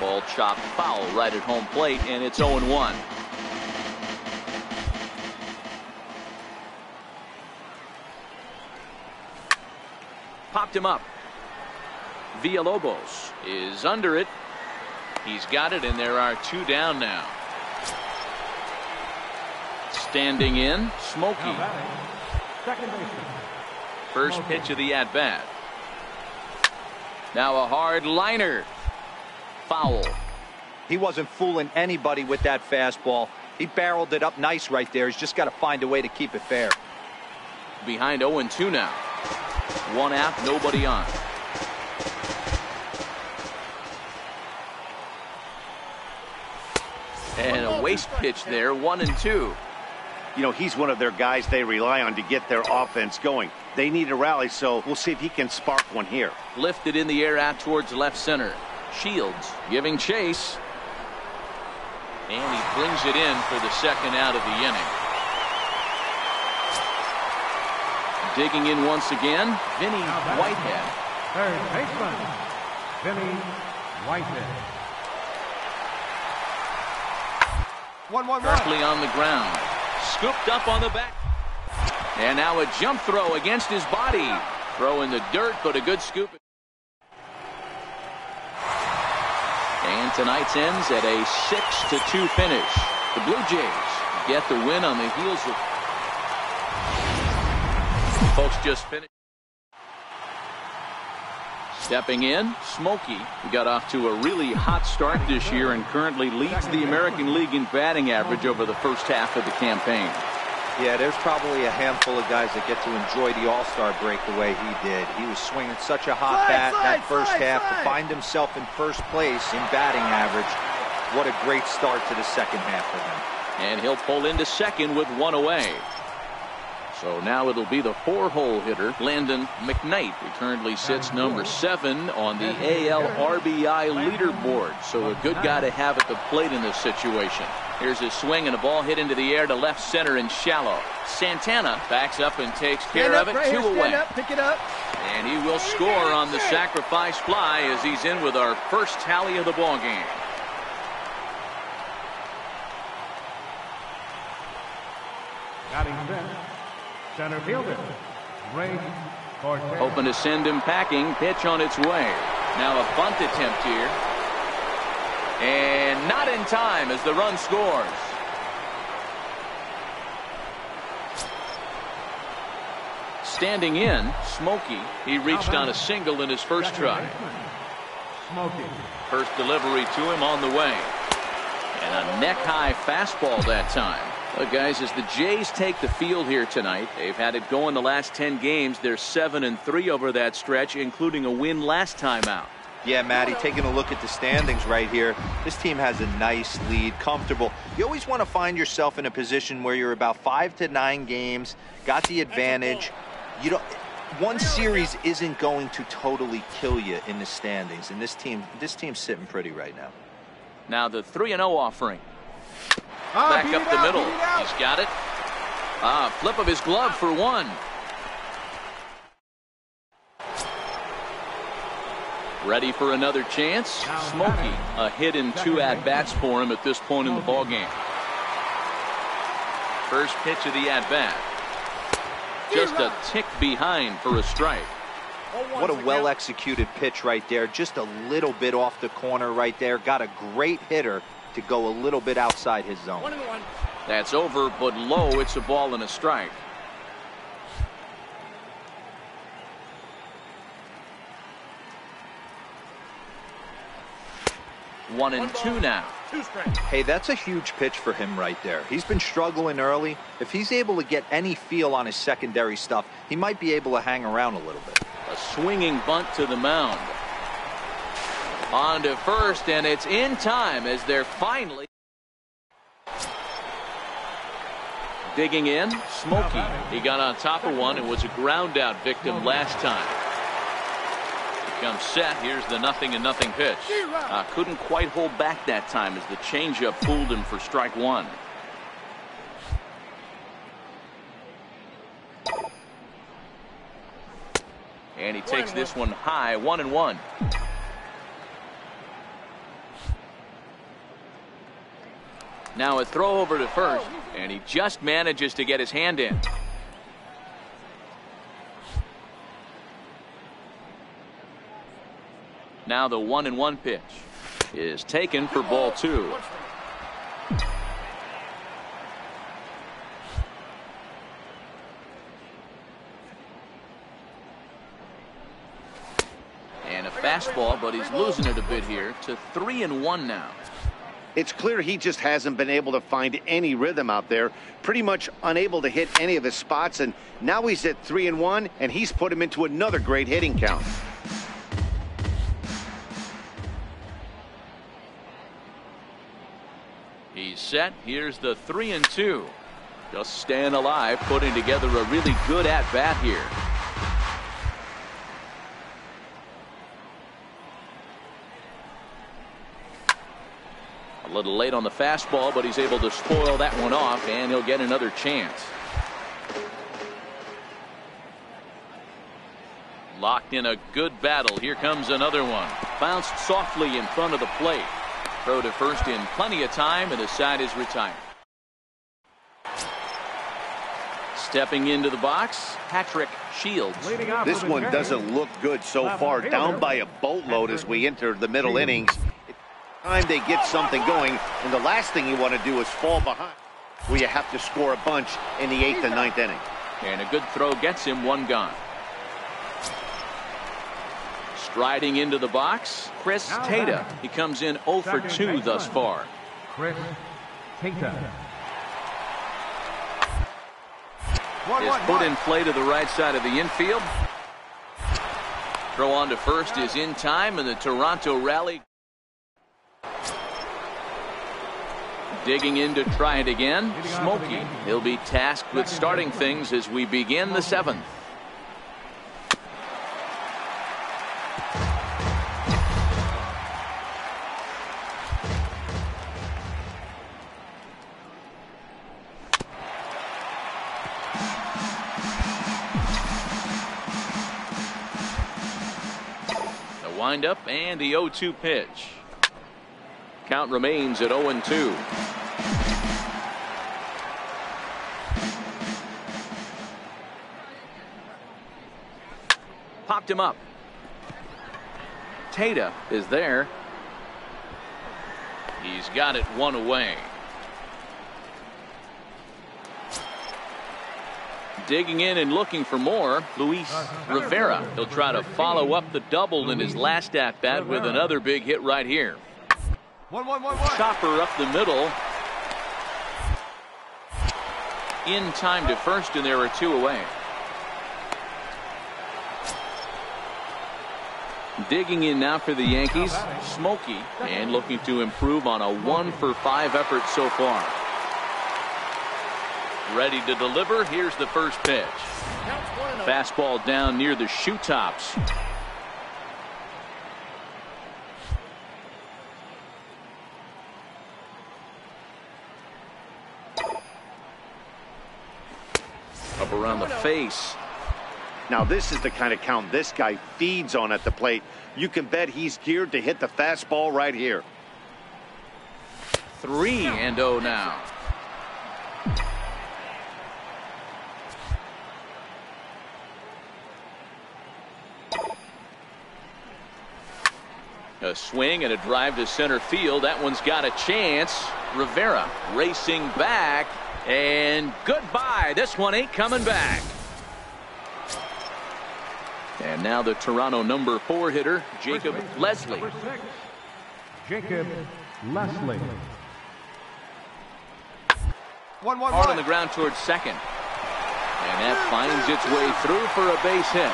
Ball chopped foul right at home plate, and it's 0-1. Popped him up. Villalobos is under it. He's got it, and there are 2 down now. Standing in, Smokey. First pitch of the at-bat. Now a hard liner. Foul. He wasn't fooling anybody with that fastball. He barreled it up nice right there. He's just got to find a way to keep it fair. Behind 0-2 now. 1 out, nobody on. And a waste pitch there, 1-2. You know, he's one of their guys they rely on to get their offense going. They need a rally, so we'll see if he can spark one here. Lifted in the air out towards left center. Shields giving chase. And he brings it in for the 2nd out of the inning. Digging in once again, Vinny Whitehead. Third baseman, Vinny Whitehead. 1-1-1. Berkeley on the ground. Scooped up on the back. And now a jump throw against his body. Throw in the dirt, but a good scoop. And tonight's ends at a 6-2 finish. The Blue Jays get the win on the heels of... Folks just finished. Stepping in, Smokey. He got off to a really hot start this year and currently leads the American League in batting average over the first half of the campaign. Yeah, there's probably a handful of guys that get to enjoy the All-Star break the way he did. He was swinging such a hot bat that first half to find himself in first place in batting average. What a great start to the second half for him. And he'll pull into second with 1 away. So now it'll be the 4-hole hitter, Landon McKnight, who currently sits number 7 on the AL RBI leaderboard. So a good guy to have at the plate in this situation. Here's his swing, and a ball hit into the air to left center and shallow. Santana backs up and takes care of it. 2 away. Pick it up. And he will score on the sacrifice fly as he's in with our first tally of the ball game. Batting fifth, center fielder, Ray Cortez. Hoping to send him packing. Pitch on its way. Now a bunt attempt here. And not in time as the run scores. Standing in, Smokey. He reached on a single in his first try. Smokey. First delivery to him on the way. And a neck-high fastball that time. Look, guys, as the Jays take the field here tonight, they've had it going the last 10 games. They're 7-3 over that stretch, including a win last time out. Yeah, Matty, taking a look at the standings right here, this team has a nice lead, comfortable. You always want to find yourself in a position where you're about 5 to 9 games, got the advantage. You don't. One series isn't going to totally kill you in the standings, and this team's sitting pretty right now. Now the 3-0 offering. Back up the middle. He's got it. Flip of his glove for 1. Ready for another chance. Smokey, a hit in 2 at-bats for him at this point in the ballgame. First pitch of the at-bat. Just a tick behind for a strike. What a well-executed pitch right there. Just a little bit off the corner right there. Got a great hitter to go a little bit outside his zone. 1-1. That's over, but low. It's a ball and a strike. One and two now. 2 strikes. Hey, that's a huge pitch for him right there. He's been struggling early. If he's able to get any feel on his secondary stuff, he might be able to hang around a little bit. A swinging bunt to the mound. On to first, and it's in time as they're finally digging in. Smokey. He got on top of one and was a ground out victim last time. Comes set. Here's the 0-0 pitch. Couldn't quite hold back that time as the changeup fooled him for strike 1. And he takes this one high, 1-1. Now a throw over to first, and he just manages to get his hand in. Now the 1-1 pitch is taken for ball 2. And a fastball, but he's losing it a bit here to 3-1 now. It's clear he just hasn't been able to find any rhythm out there. Pretty much unable to hit any of his spots, and now he's at 3-1, and he's put him into another great hitting count. He's set. Here's the 3-2. Just staying alive, putting together a really good at-bat here. A little late on the fastball, but he's able to spoil that one off, and he'll get another chance. Locked in a good battle. Here comes another one. Bounced softly in front of the plate. Throw to first in plenty of time, and the side is retired. Stepping into the box, Patrick Shields. This one doesn't look good so far. Down by a boatload as we enter the middle innings. Time they get something going, and the last thing you want to do is fall behind, where you have to score a bunch in the 8th and 9th inning. And a good throw gets him one gone. Striding into the box, Chris Tata. He comes in 0 for 2 thus far. Chris Tata. Is put in play to the right side of the infield. Throw on to first is in time, and the Toronto rally. Digging in to try it again, Smokey. He'll be tasked with starting things as we begin the 7th. The windup and the 0-2 pitch. Count remains at 0-2. Popped him up. Tata is there. He's got it one away. Digging in and looking for more, Luis Rivera. He'll try to follow up the double in his last at-bat with another big hit right here. 1-1-1-1. Chopper up the middle. In time to first, and there are 2 away. Digging in now for the Yankees, Smokey, and looking to improve on a 1 for 5 effort so far. Ready to deliver. Here's the first pitch. Fastball down near the shoe tops. Up around the face. Now this is the kind of count this guy feeds on at the plate. You can bet he's geared to hit the fastball right here. 3-0 now. A swing and a drive to center field. That one's got a chance. Rivera racing back, and goodbye. This one ain't coming back. And now the Toronto number 4 hitter, Jacob Leslie. Jacob Leslie. 1-1-1. Hard on the ground towards second. And that finds its way through for a base hit.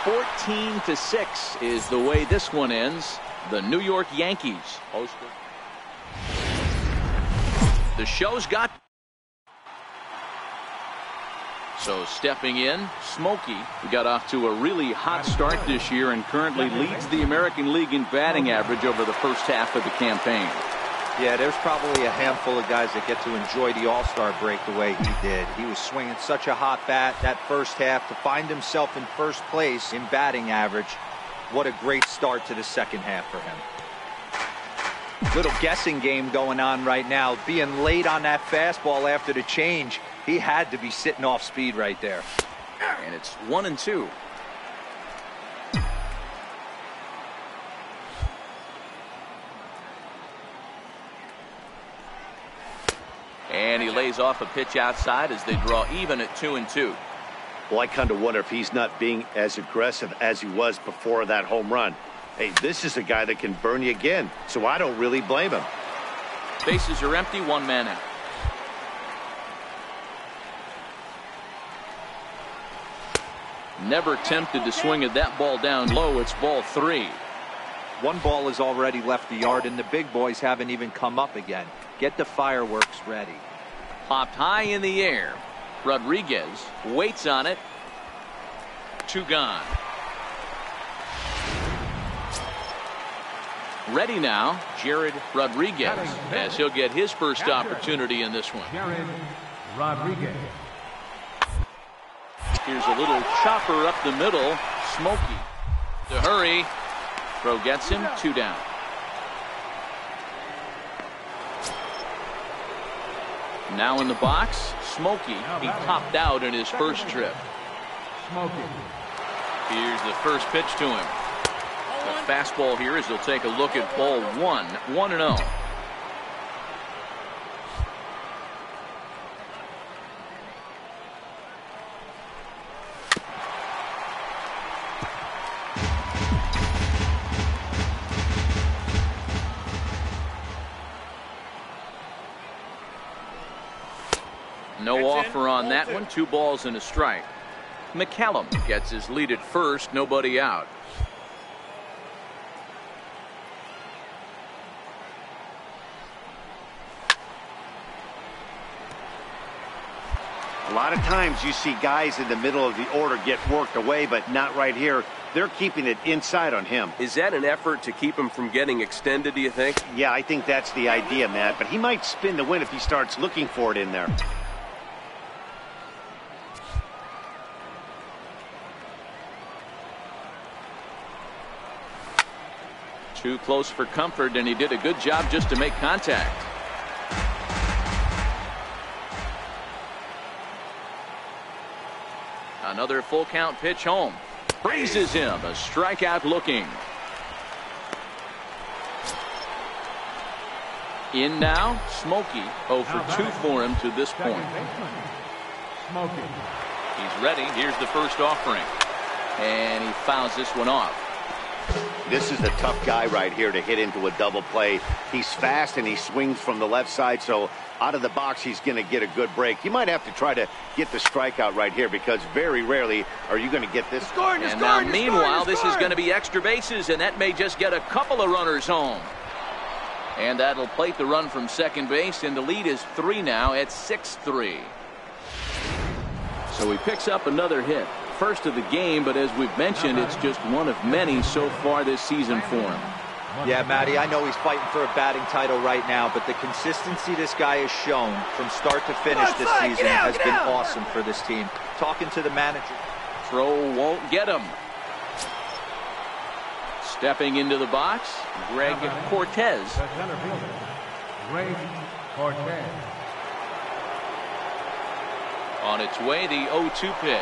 (14-6) is the way this one ends. The New York Yankees host. The show's got. So stepping in, Smokey got off to a really hot start this year and currently leads the American League in batting average over the first half of the campaign. Yeah, there's probably a handful of guys that get to enjoy the All-Star break the way he did. He was swinging such a hot bat that first half to find himself in first place in batting average. What a great start to the second half for him. Little guessing game going on right now. Being late on that fastball after the change, he had to be sitting off speed right there. And it's 1-2. And he lays off a pitch outside as they draw even at 2-2. Well, I kind of wonder if he's not being as aggressive as he was before that home run. Hey, this is a guy that can burn you again, so I don't really blame him. Bases are empty, one man out. Never tempted to swing at that ball down low. It's ball 3. One ball has already left the yard, and the big boys haven't even come up again. Get the fireworks ready. Popped high in the air. Rodriguez waits on it. 2 gone. Ready now, Jared Rodriguez, as he'll get his first opportunity in this one. Jared Rodriguez. Here's a little chopper up the middle. Smokey to hurry. Throw gets him, 2 down. Now in the box, Smokey. He popped out in his first trip. Smokey. Here's the first pitch to him. The fastball here as he'll take a look at ball 1, 1-0. No offer on that one. 2 balls and a strike. McCallum gets his lead at first. Nobody out. A lot of times you see guys in the middle of the order get worked away, but not right here. They're keeping it inside on him. Is that an effort to keep him from getting extended, do you think? Yeah, I think that's the idea, Matt, but he might spin the win if he starts looking for it in there. Too close for comfort, and he did a good job just to make contact. Another full count pitch home. Raises him. A strikeout looking. In now, Smokey. 0 for 2 for him to this point. Smokey. He's ready. Here's the first offering. And he fouls this one off. This is a tough guy right here to hit into a double play. He's fast and he swings from the left side, so out of the box he's going to get a good break. You might have to try to get the strikeout right here because very rarely are you going to get this. And now meanwhile this is going to be extra bases, and that may just get a couple of runners home. And that'll plate the run from second base, and the lead is 3 now at 6-3. So he picks up another hit. First of the game, but as we've mentioned, it's just one of many so far this season for him. Yeah, Matty, I know he's fighting for a batting title right now, but the consistency this guy has shown from start to finish this season has been awesome for this team. Talking to the manager. Throw won't get him. Stepping into the box, Greg Cortez. The center fielder, Greg Cortez. On its way, the 0-2 pitch.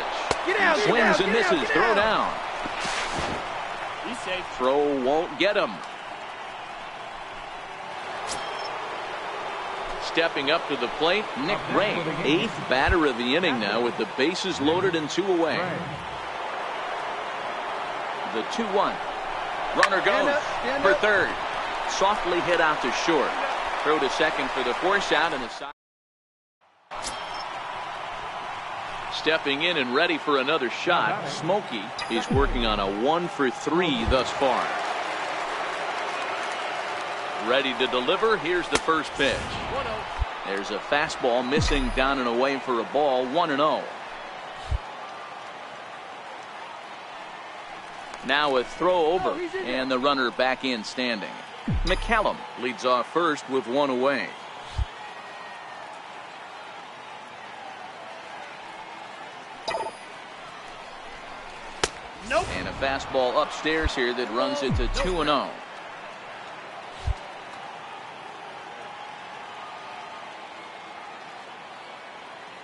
Swings and misses. Throw down. He's safe. Throw won't get him. Stepping up to the plate, Nick Ray, 8th batter of the inning now with the bases loaded and 2 away. The 2-1. Runner goes for third. Softly hit out to short. Throw to second for the force out and the side. Stepping in and ready for another shot. Smokey is working on a 1 for 3 thus far. Ready to deliver. Here's the first pitch. There's a fastball missing down and away for a ball. 1-0. Now a throw over and the runner back in standing. McCallum leads off first with one away. Nope. And a fastball upstairs here that runs it to 2-0.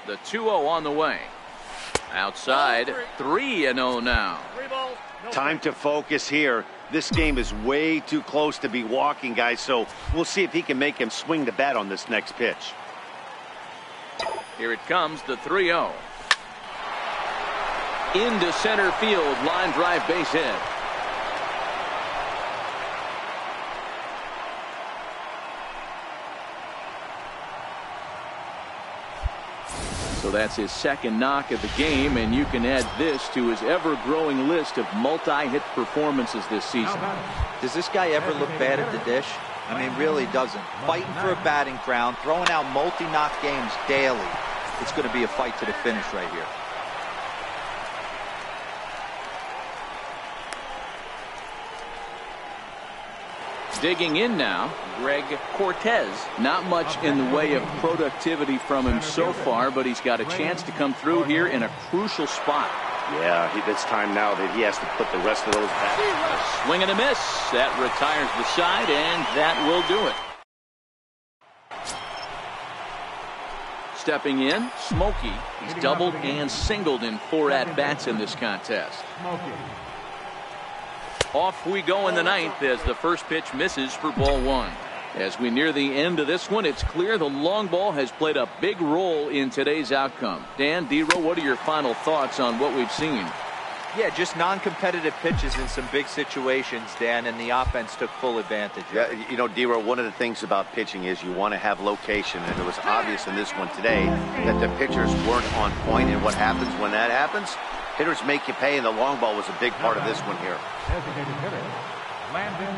The 2-0 on the way. Outside, 3-0 now. 3 balls. No Time to focus here. This game is way too close to be walking, guys, so we'll see if he can make him swing the bat on this next pitch. Here it comes, the 3-0. Into center field, line drive, base hit. So that's his second knock of the game, and you can add this to his ever-growing list of multi-hit performances this season. Does this guy ever look bad at the dish? I mean, really doesn't. Fighting for a batting crown, throwing out multi-knock games daily. It's going to be a fight to the finish right here. Digging in now, Greg Cortez. Not much in the way of productivity from him so far, but he's got a chance to come through here in a crucial spot. Yeah, it's time now that he has to put the rest of those back. Swing and a miss. That retires the side, and that will do it. Stepping in, Smokey. He's doubled and singled in 4 at-bats in this contest. Off we go in the ninth as the first pitch misses for ball 1. As we near the end of this one, it's clear the long ball has played a big role in today's outcome. Dan, D-Row, what are your final thoughts on what we've seen? Yeah, just non-competitive pitches in some big situations, Dan, and the offense took full advantage. Yeah, you know, D-Row, one of the things about pitching is you want to have location, and it was obvious in this one today that the pitchers weren't on point, and what happens when that happens? Hitters make you pay, and the long ball was a big part of this one here. Designated hitter, Landon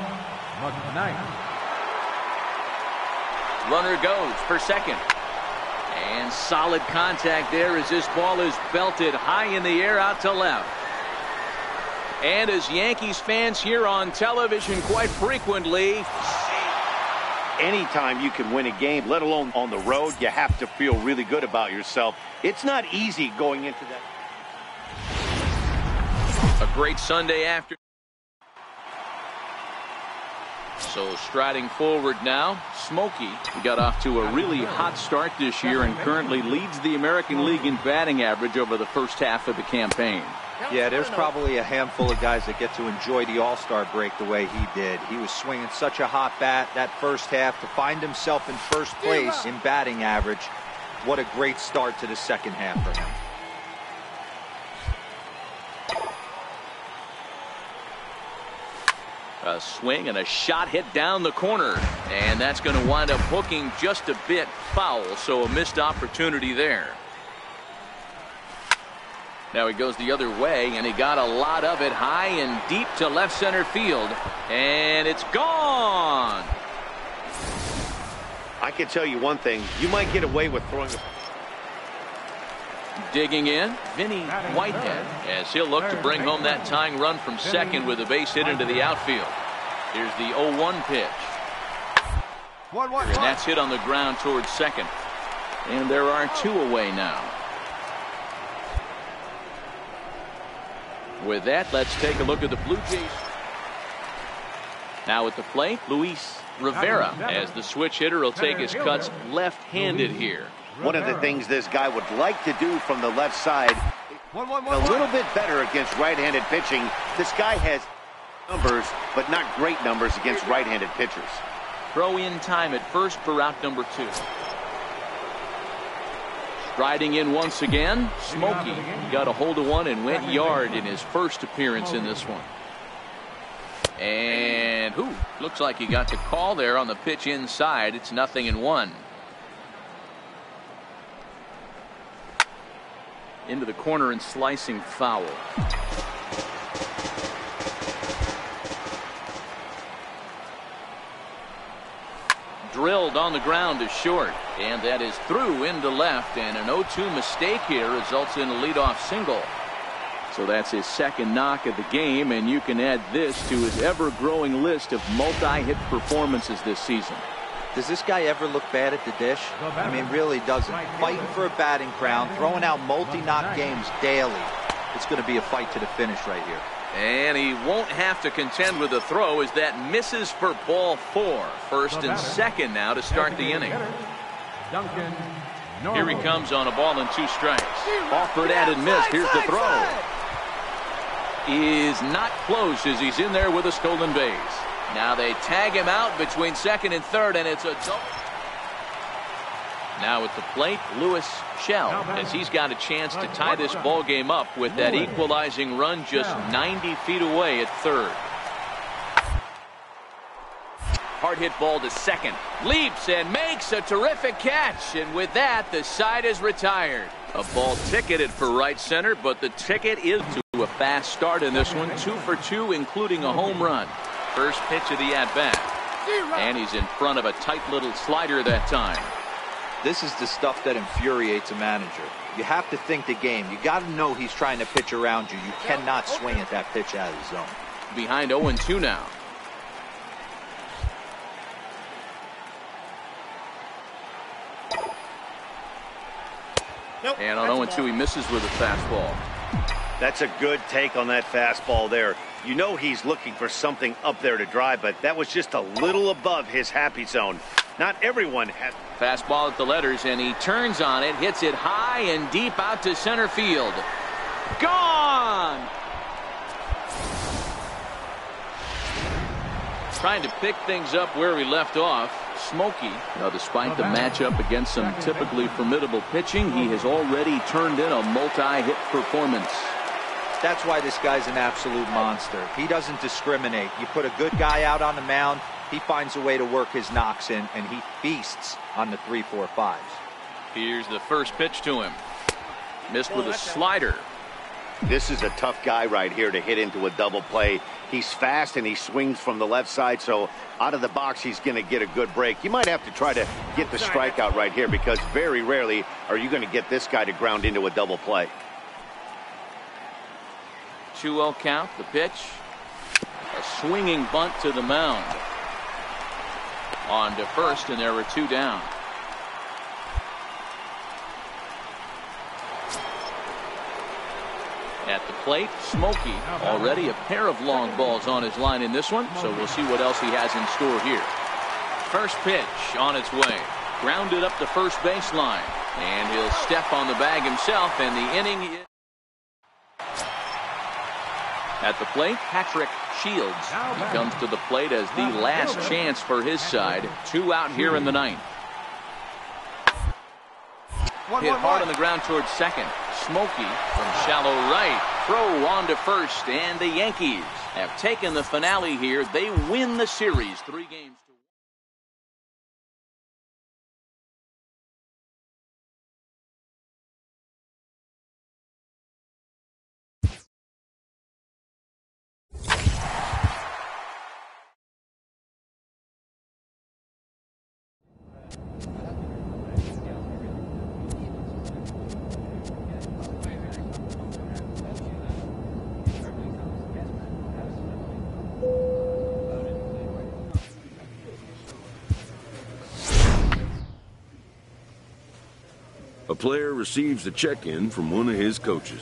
McKnight. Runner goes for second. And solid contact there as this ball is belted high in the air out to left. And as Yankees fans hear on television quite frequently, anytime you can win a game, let alone on the road, you have to feel really good about yourself. It's not easy going into that. a great Sunday afternoon. So striding forward now, Smokey. He got off to a really hot start this year and currently leads the American League in batting average over the first half of the campaign. Yeah, there's probably a handful of guys that get to enjoy the All-Star break the way he did. He was swinging such a hot bat that first half to find himself in first place in batting average. What a great start to the second half for him. A swing and a shot hit down the corner, and that's going to wind up hooking just a bit foul, so a missed opportunity there. Now he goes the other way, and he got a lot of it high and deep to left center field, and it's gone. I can tell you one thing, you might get away with throwing the... Digging in, Vinny Whitehead, as he'll look to bring home that tying run from second with a base hit into the outfield. Here's the 0-1 pitch. And that's hit on the ground towards second. And there are two away now. With that, let's take a look at the Blue Jays. Now at the plate, Luis Rivera, as the switch hitter will take his cuts left-handed here. One of the things this guy would like to do from the left side, a little bit better against right-handed pitching. This guy has numbers, but not great numbers against right-handed pitchers. Throw in time at first for route number 2. Striding in once again, Smokey. He got a hold of one and went yard in his first appearance in this one. And looks like he got the call there on the pitch inside. It's 0-1. Into the corner and slicing foul. Drilled on the ground to short, and that is through into left, and an 0-2 mistake here results in a leadoff single. So that's his second knock of the game, and you can add this to his ever-growing list of multi-hit performances this season. Does this guy ever look bad at the dish? I mean, really doesn't. Fighting for a batting crown, throwing out multi-knock games daily. It's going to be a fight to the finish right here. And he won't have to contend with the throw as that misses for ball 4. First and second now to start the inning. Here he comes on a ball and 2 strikes. Offered and missed. Here's the throw. Is not close as he's in there with a stolen base. Now they tag him out between second and third, and it's a double. Now at the plate, Lewis Shell, as he's got a chance to tie this ball game up with that equalizing run just 90 feet away at third. Hard hit ball to second. Leaps and makes a terrific catch, and with that, the side is retired. A ball ticketed for right center, but the ticket is to a fast start in this one. 2 for 2, including a home run. First pitch of the at-bat. And he's in front of a tight little slider that time. This is the stuff that infuriates a manager. You have to think the game. You got to know he's trying to pitch around you. You cannot swing at that pitch out of the zone. Behind 0-2 now. And on 0-2, he misses with a fastball. That's a good take on that fastball there. You know he's looking for something up there to drive, but that was just a little above his happy zone. Not everyone has. Fastball at the letters, and he turns on it, hits it high and deep out to center field. Gone! Trying to pick things up where he left off. Smokey, despite the matchup against some typically formidable pitching, he has already turned in a multi-hit performance. That's why this guy's an absolute monster. He doesn't discriminate. You put a good guy out on the mound, he finds a way to work his knocks in, and he feasts on the 3, 4, 5s. Here's the first pitch to him. Missed with a slider. This is a tough guy right here to hit into a double play. He's fast and he swings from the left side, so out of the box he's going to get a good break. You might have to try to get the strikeout right here because very rarely are you going to get this guy to ground into a double play. 2-0 count, the pitch. A swinging bunt to the mound. On to first, and there were 2 down. At the plate, Smokey, already a pair of long balls on his line in this one, so we'll see what else he has in store here. First pitch on its way. Grounded up the first baseline, and he'll step on the bag himself, and the inning is... At the plate, Patrick Shields. He comes to the plate as the last chance for his side. 2 out here in the 9th. Hit hard on the ground towards second. Smokey from shallow right. Throw on to first, and the Yankees have taken the finale here. They win the series 3 games. A player receives a check-in from one of his coaches.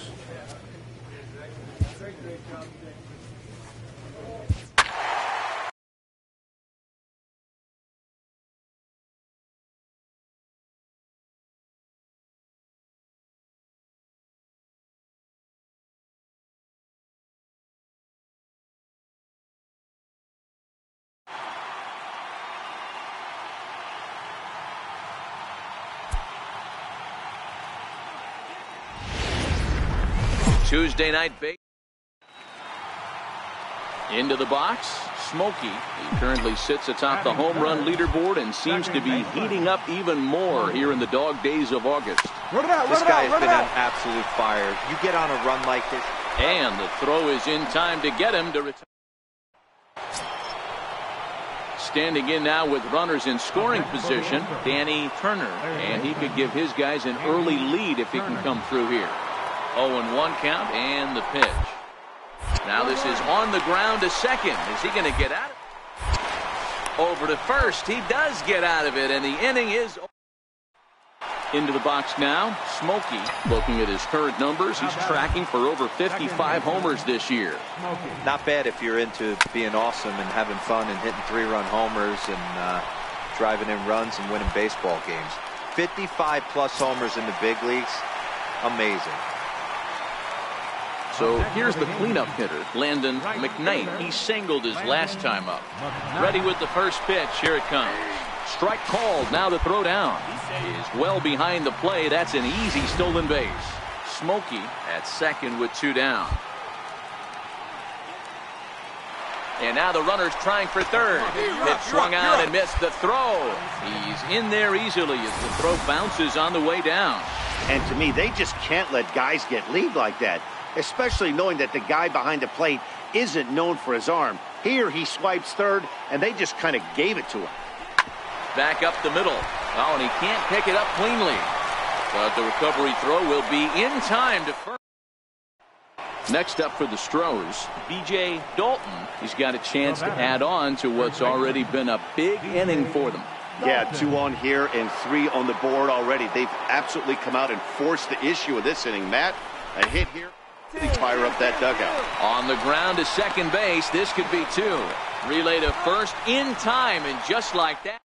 Tuesday night base. Into the box, Smokey. He currently sits atop the home run leaderboard and seems to be heating up even more here in the dog days of August. This guy has been on absolute fire. You get on a run like this. And the throw is in time to get him to retire. Standing in now with runners in scoring position, Danny Turner. And he could give his guys an early lead if he can come through here. 0-1 count and the pitch. Now this is on the ground to second. Is he going to get out? Over to first. He does get out of it, and the inning is into the box now. Smokey looking at his current numbers. He's tracking for over 55 homers this year. Not bad if you're into being awesome and having fun and hitting 3-run homers and driving in runs and winning baseball games. 55 plus homers in the big leagues. Amazing. So here's the cleanup hitter, Landon McKnight. He singled his last time up. Ready with the first pitch. Here it comes. Strike called. Now to throw down. Is well behind the play. That's an easy stolen base. Smokey at second with 2 down. And now the runner's trying for third. Pitch swung out and missed the throw. He's in there easily as the throw bounces on the way down. And to me, they just can't let guys get lead like that, especially knowing that the guy behind the plate isn't known for his arm. Here he swipes third, and they just kind of gave it to him. Back up the middle. Oh, and he can't pick it up cleanly. But the recovery throw will be in time to first. Next up for the Stros, B.J. Dalton. He's got a chance to add on to what's already been a big inning for them. Yeah, 2 on here and 3 on the board already. They've absolutely come out and forced the issue of this inning. Matt, a hit here. They fire up that dugout. On the ground to second base. This could be 2. Relay to first in time, and just like that.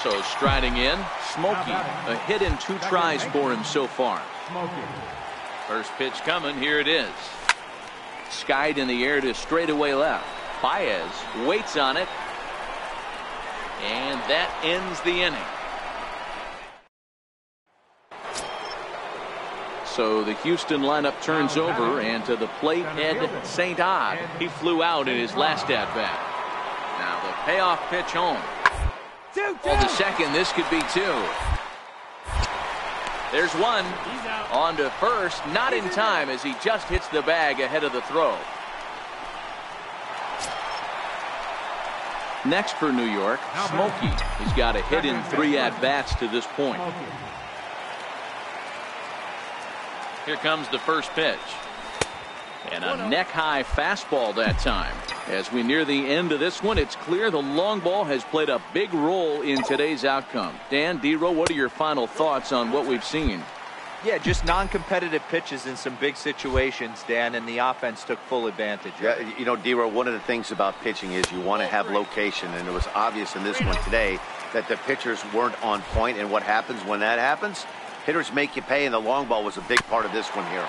So striding in, Smokey. A hit in 2 tries for him so far. First pitch coming. Here it is. Skied in the air to straightaway left. Baez waits on it. And that ends the inning. So the Houston lineup turns over, and to the plate, Ed St. Odd. He flew out in his last at-bat. Now the payoff pitch home. On the second, this could be 2. There's 1. On to first, not in time as he just hits the bag ahead of the throw. Next for New York, Smokey. He's got a hit in 3 at-bats to this point. Here comes the first pitch. And a neck-high fastball that time. As we near the end of this one, it's clear the long ball has played a big role in today's outcome. Dan, D-Row, what are your final thoughts on what we've seen? Yeah, just non-competitive pitches in some big situations, Dan, and the offense took full advantage. Yeah, you know, D-Row, one of the things about pitching is you want to have location, and it was obvious in this one today that the pitchers weren't on point, and what happens when that happens? Hitters make you pay, and the long ball was a big part of this one here.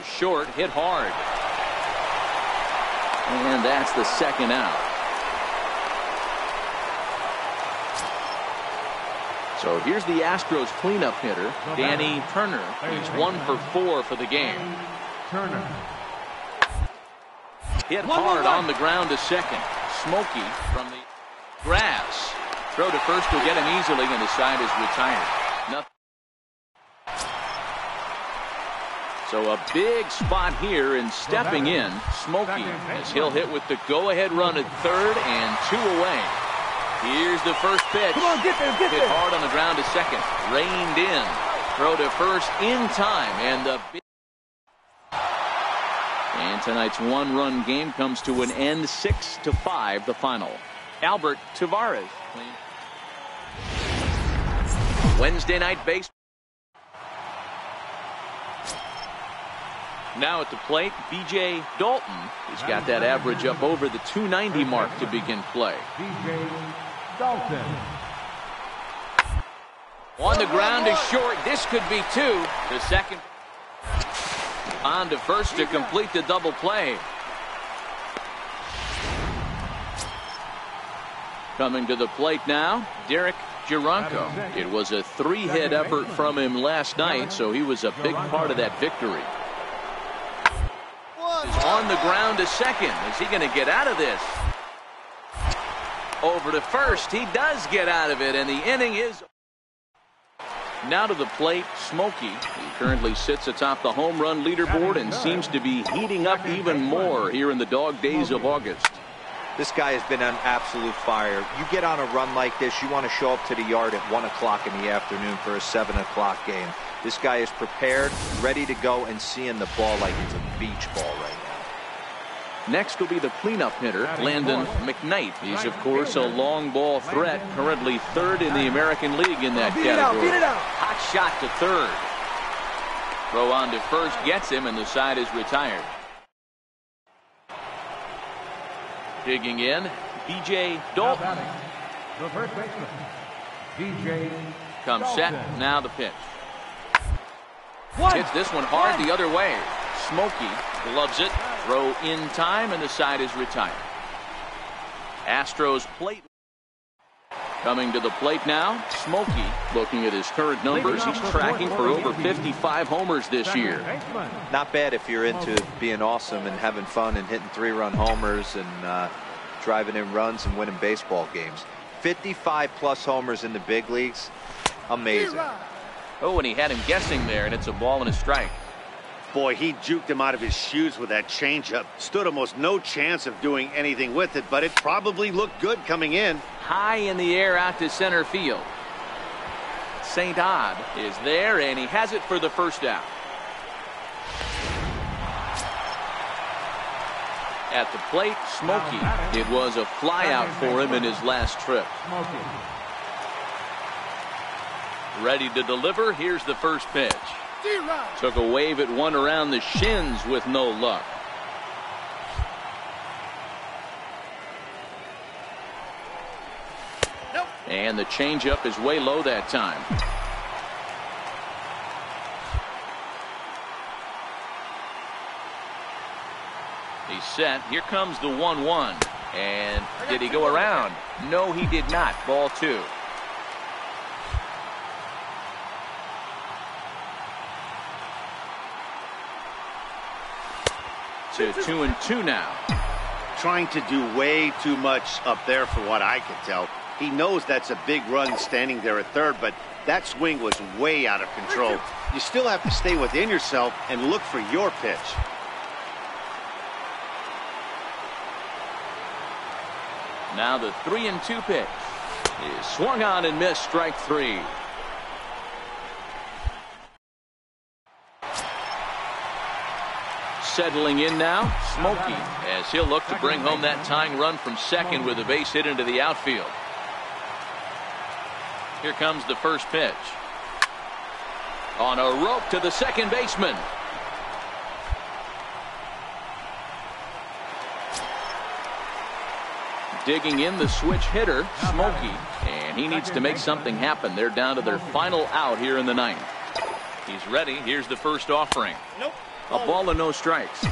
Short, hit hard. And that's the second out. So here's the Astros cleanup hitter, Danny Turner. He's 1 for 4 for the game. Turner. Hit hard on the ground to second. Smokey from the grass. Throw to first will get him easily, and the side is retired. Nothing. So a big spot here, and stepping in, Smokey, as he'll hit with the go-ahead run at third and 2 away. Here's the first pitch. Come on, get there, get Hit there. hard on the ground to second. Reined in. Throw to first in time, and the big... And tonight's 1-run game comes to an end, 6-5, the final. Albert Tavares. Wednesday night baseball. Now at the plate, B.J. Dalton. He's got that average up over the 290 mark to begin play. B.J. Dalton. On the ground is short. This could be 2. The second. On to first to complete the double play. Coming to the plate now, Derek Gironco. It was a 3-hit effort from him last night, so he was a big part of that victory. Is on the ground to second. Is he going to get out of this? Over to first. He does get out of it, and the inning is... Now to the plate, Smokey. He's currently sits atop the home run leaderboard and seems to be heating up even more here in the dog days of August. This guy has been on absolute fire. You get on a run like this, you want to show up to the yard at 1 o'clock in the afternoon for a 7 o'clock game. This guy is prepared, ready to go, and seeing the ball like it's a beach ball right now. Next will be the cleanup hitter, Landon McKnight. He's, of course, a long ball threat, currently third in the American League in that category. Beat it out. Hot shot to third. Throw on to first gets him, and the side is retired. Digging in, B.J. Dalton. The first baseman, B.J. Comes set, now the pitch. One. Hits this one hard the other way. Smokey gloves it, throw in time, and the side is retired. Astros plate. Coming to the plate now, Smokey. Looking at his current numbers, he's tracking for over 55 homers this year. Not bad if you're into being awesome and having fun and hitting 3-run homers and driving in runs and winning baseball games. 55+ homers in the big leagues. Amazing. Oh, and he had him guessing there, and it's a ball and a strike. Boy, he juked him out of his shoes with that changeup. Stood almost no chance of doing anything with it, but it probably looked good coming in. High in the air out to center field. St. Odd is there, and he has it for the first out. At the plate, Smokey. It was a flyout for him in his last trip. Ready to deliver. Here's the first pitch. Took a wave at one around the shins with no luck. And the changeup is way low that time. He's set. Here comes the 1-1. And did he go around? No, he did not. Ball 2. To 2-2 now. Trying to do way too much up there for what I could tell. He knows that's a big run standing there at third, but that swing was way out of control. You still have to stay within yourself and look for your pitch. Now the 3-2 pitch is swung on and missed, strike 3. Settling in now, Smokey, as he'll look to bring home that tying run from second with a base hit into the outfield. Here comes the first pitch. On a rope to the second baseman. Digging in the switch hitter, Smokey, and he needs to make something happen. They're down to their final out here in the ninth. He's ready. Here's the first offering. A ball and no strikes.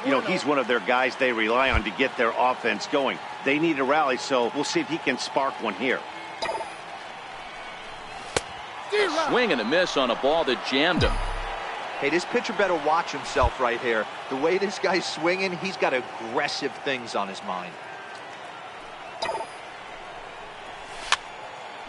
You know, he's one of their guys they rely on to get their offense going. They need a rally, so we'll see if he can spark one here. A swing and a miss on a ball that jammed him. Hey, this pitcher better watch himself right here. The way this guy's swinging, he's got aggressive things on his mind.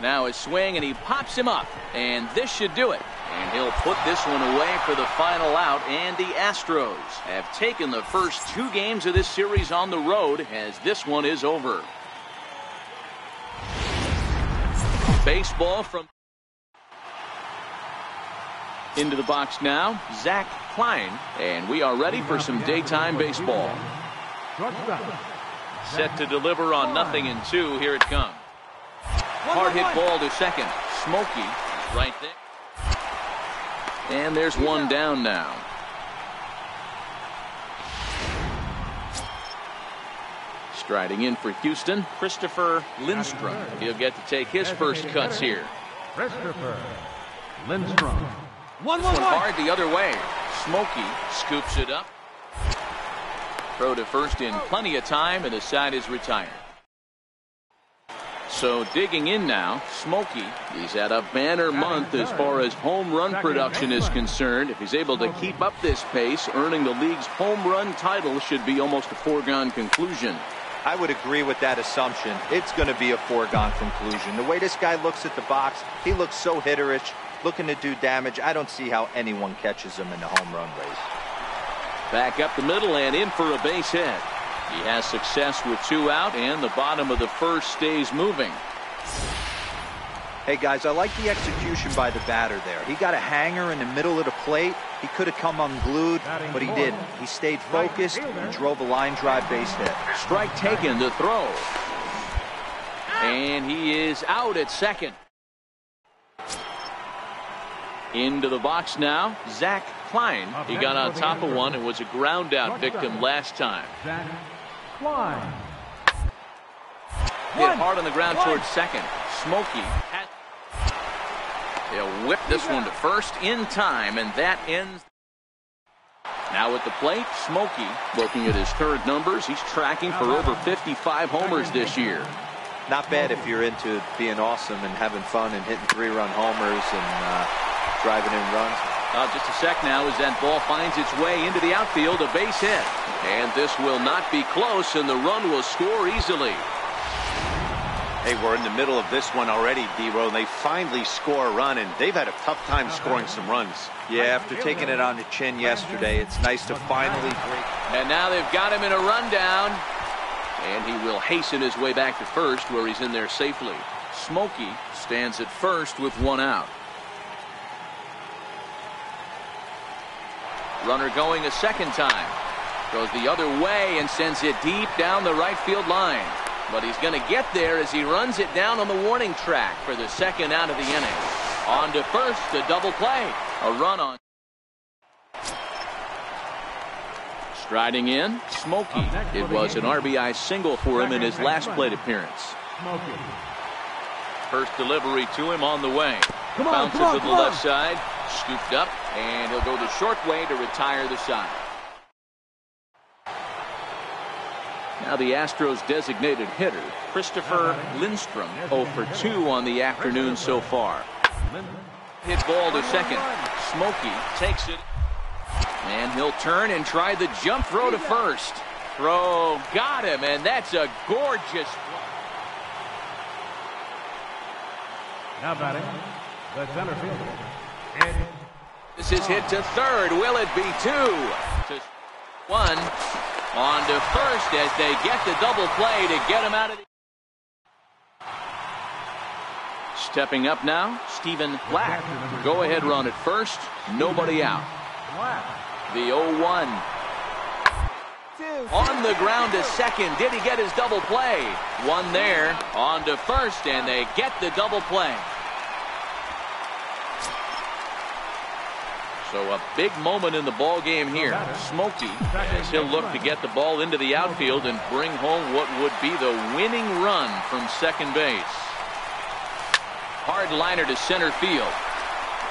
Now his swing, and he pops him up, and this should do it. And he'll put this one away for the final out, and the Astros have taken the first 2 games of this series on the road, as this one is over. Baseball from into the box now, Zach Klein, and we are ready for some daytime baseball. Set to deliver on 0-2. Here it comes. Hard hit ball to second. Smokey is right there. And there's one down now. Striding in for Houston, Christopher Lindstrom. He'll get to take his first cuts here. Christopher Lindstrom. One hard the other way. Smokey scoops it up. Throw to first in plenty of time, and the side is retired. So digging in now, Smokey. He's had a banner month as far as home run production is concerned. If he's able to keep up this pace, earning the league's home run title should be almost a foregone conclusion. I would agree with that assumption. It's going to be a foregone conclusion. The way this guy looks at the box, he looks so hitterish. looking to do damage. I don't see how anyone catches him in the home run race. Back up the middle and in for a base hit. He has success with 2 out, and the bottom of the first stays moving. Hey guys, I like the execution by the batter there. He got a hanger in the middle of the plate. He could have come unglued, but he didn't. He stayed focused and drove a line drive base hit. Strike taken to throw. And he is out at second. Into the box now, Zach Klein. He got on top of one and was a ground out victim last time. Klein. Hit hard on the ground towards second. Smokey. They'll whip this one to first in time, and that ends. Now at the plate, Smokey. Looking at his current numbers, he's tracking for over 55 homers this year. Not bad if you're into being awesome and having fun and hitting 3-run homers and driving in runs. Just a sec now as that ball finds its way into the outfield, a base hit. And this will not be close, and the run will score easily. Hey, we're in the middle of this one already, D-Row, and they finally score a run, and they've had a tough time scoring some runs. Yeah, after taking it on the chin yesterday, it's nice to finally break. And now they've got him in a rundown. And he will hasten his way back to first, where he's in there safely. Smokey stands at first with 1 out. Runner going a second time. Goes the other way and sends it deep down the right field line. But he's going to get there as he runs it down on the warning track for the second out of the inning. On to first, a double play. A run on. Striding in, Smokey. It was an RBI single for him in his last plate appearance. First delivery to him on the way. Bounces to the left side, scooped up, and he'll go the short way to retire the side. Now the Astros designated hitter, Christopher Lindstrom, 0 for 2 on the afternoon so far. Hit ball to second. Smokey takes it. And he'll turn and try the jump throw to first. Throw got him, and that's a gorgeous play. Now batting, the center fielder. This is hit to third. Will it be 2? To 1. On to first as they get the double play to get him out of the... Stepping up now, Stephen Black. Go-ahead run at first. Nobody out. The 0-1. On the ground to second. Did he get his double play? One there. On to first, and they get the double play. So a big moment in the ball game here. Smokey, as he'll look to get the ball into the outfield and bring home what would be the winning run from second base. Hard liner to center field.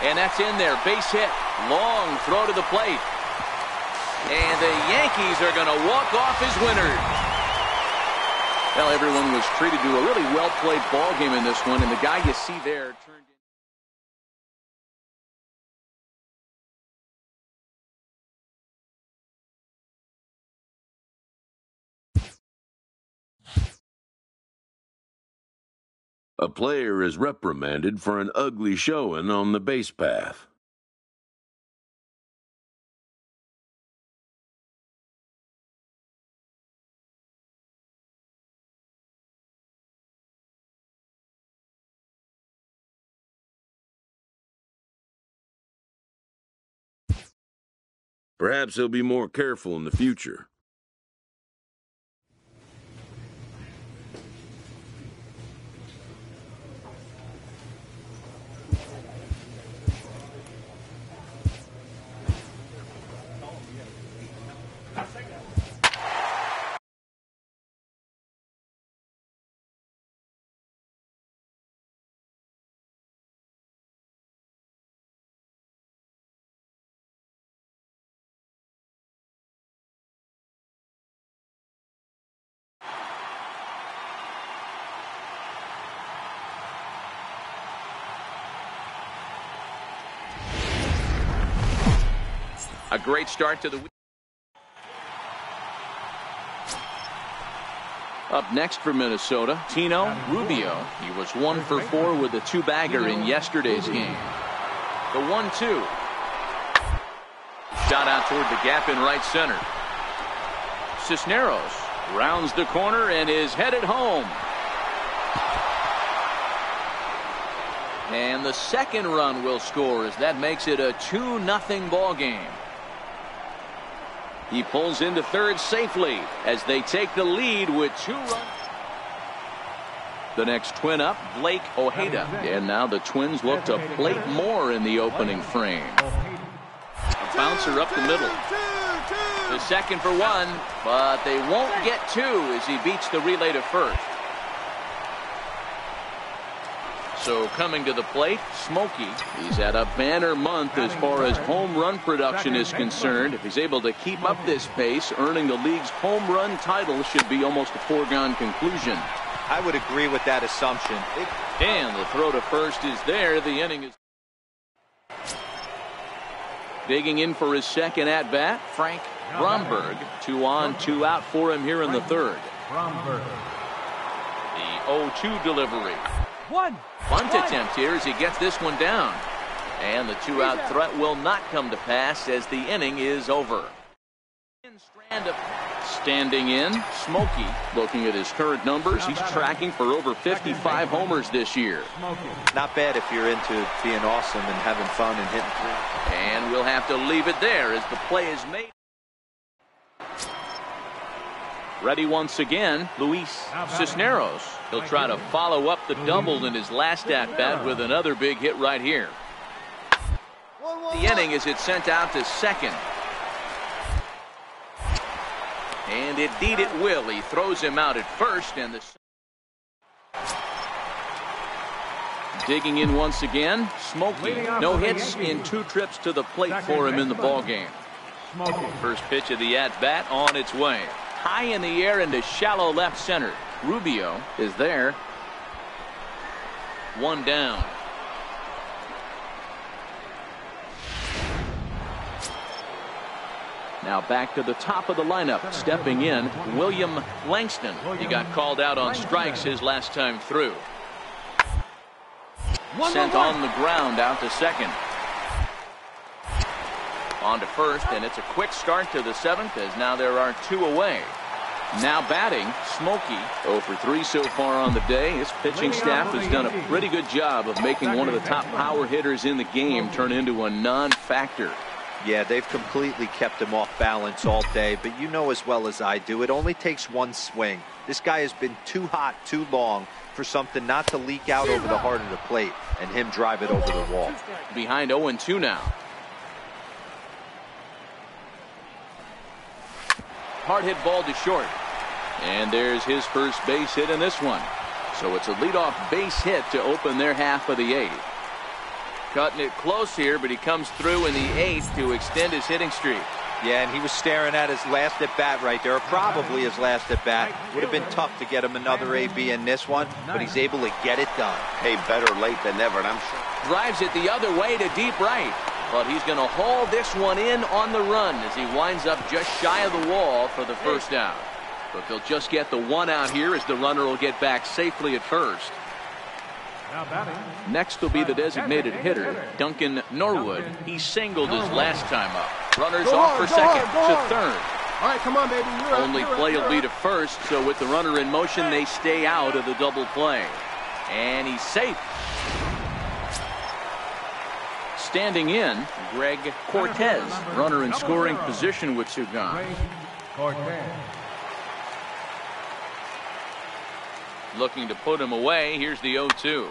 And that's in there. Base hit. Long throw to the plate. And the Yankees are going to walk off as winners. Well, everyone was treated to a really well-played ball game in this one, and the guy you see there turned in. A player is reprimanded for an ugly showing on the base path. Perhaps he'll be more careful in the future. A great start to the week. Up next for Minnesota, Tino Rubio. He was 1 for 4 with a 2-bagger in yesterday's game. The 1-2. Shot out toward the gap in right center. Cisneros rounds the corner and is headed home. And the second run will score as that makes it a 2-0 ball game. He pulls into third safely as they take the lead with 2 runs. The next twin up, Blake Ojeda. And now the Twins look to plate more in the opening frame. A bouncer up the middle. The second for 1, but they won't get 2 as he beats the relay to first. So coming to the plate, Smokey. He's had a banner month as far as home run production is concerned. If he's able to keep up this pace, earning the league's home run title should be almost a foregone conclusion. I would agree with that assumption. And the throw to first is there. The inning is digging in for his second at bat, Frank Bromberg. 2 on, 2 out for him here in the third. The 0-2 delivery. Bunt attempt here as he gets this one down. And the 2-out threat will not come to pass as the inning is over. Standing in, Smokey. Looking at his current numbers, he's tracking for over 55 homers this year. Not bad if you're into being awesome and having fun and hitting through. And we'll have to leave it there as the play is made. Ready once again, Luis Cisneros. He'll try to follow up the double in his last at-bat with another big hit right here. The inning as it's sent out to second. And indeed it will. He throws him out at first. And the digging in once again, Smokey. No hits in 2 trips to the plate for him in the ballgame. First pitch of the at-bat on its way. High in the air into shallow left center. Rubio is there. 1 down. Now back to the top of the lineup. Stepping in, William Langston. He got called out on strikes his last time through. Sent on the ground out to second. On to first, and it's a quick start to the 7th as now there are 2 away. Now batting, Smokey. 0 for 3 so far on the day. His pitching staff has done a pretty good job of making one of the top power hitters in the game turn into a non-factor. Yeah, they've completely kept him off balance all day, but you know as well as I do, it only takes 1 swing. This guy has been too hot too long for something not to leak out over the heart of the plate and him drive it over the wall. Behind 0-2 now. Hard hit ball to short. And there's his first base hit in this one. So it's a leadoff base hit to open their half of the 8th. Cutting it close here, but he comes through in the 8th to extend his hitting streak. Yeah, and he was staring at his last at-bat right there, or probably his last at-bat. Would have been tough to get him another AB in this one, but he's able to get it done. Hey, better late than never, and I'm sure. Drives it the other way to deep right. But he's going to haul this one in on the run as he winds up just shy of the wall for the first out. But they'll just get the 1 out here as the runner will get back safely at first. Next will be the designated hitter, Duncan Norwood. He singled his last time up. Runners off for second to third. All right, come on, baby. Only play will be to first, so with the runner in motion, they stay out of the double play. And he's safe. Standing in, Greg Cortez, runner in scoring position with 2 gone. Looking to put him away. Here's the 0-2.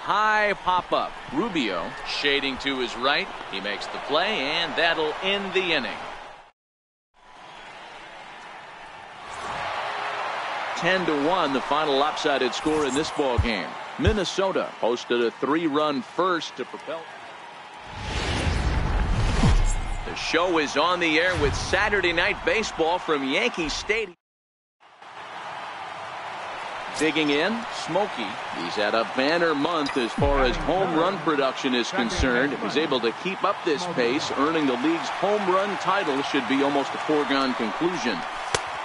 High pop-up. Rubio shading to his right. He makes the play, and that'll end the inning. 10-1, the final lopsided score in this ball game. Minnesota posted a 3-run first to propel. The show is on the air with Saturday Night Baseball from Yankee Stadium. Digging in, Smokey. He's had a banner month as far as home run production is concerned. If he's able to keep up this pace, earning the league's home run title should be almost a foregone conclusion.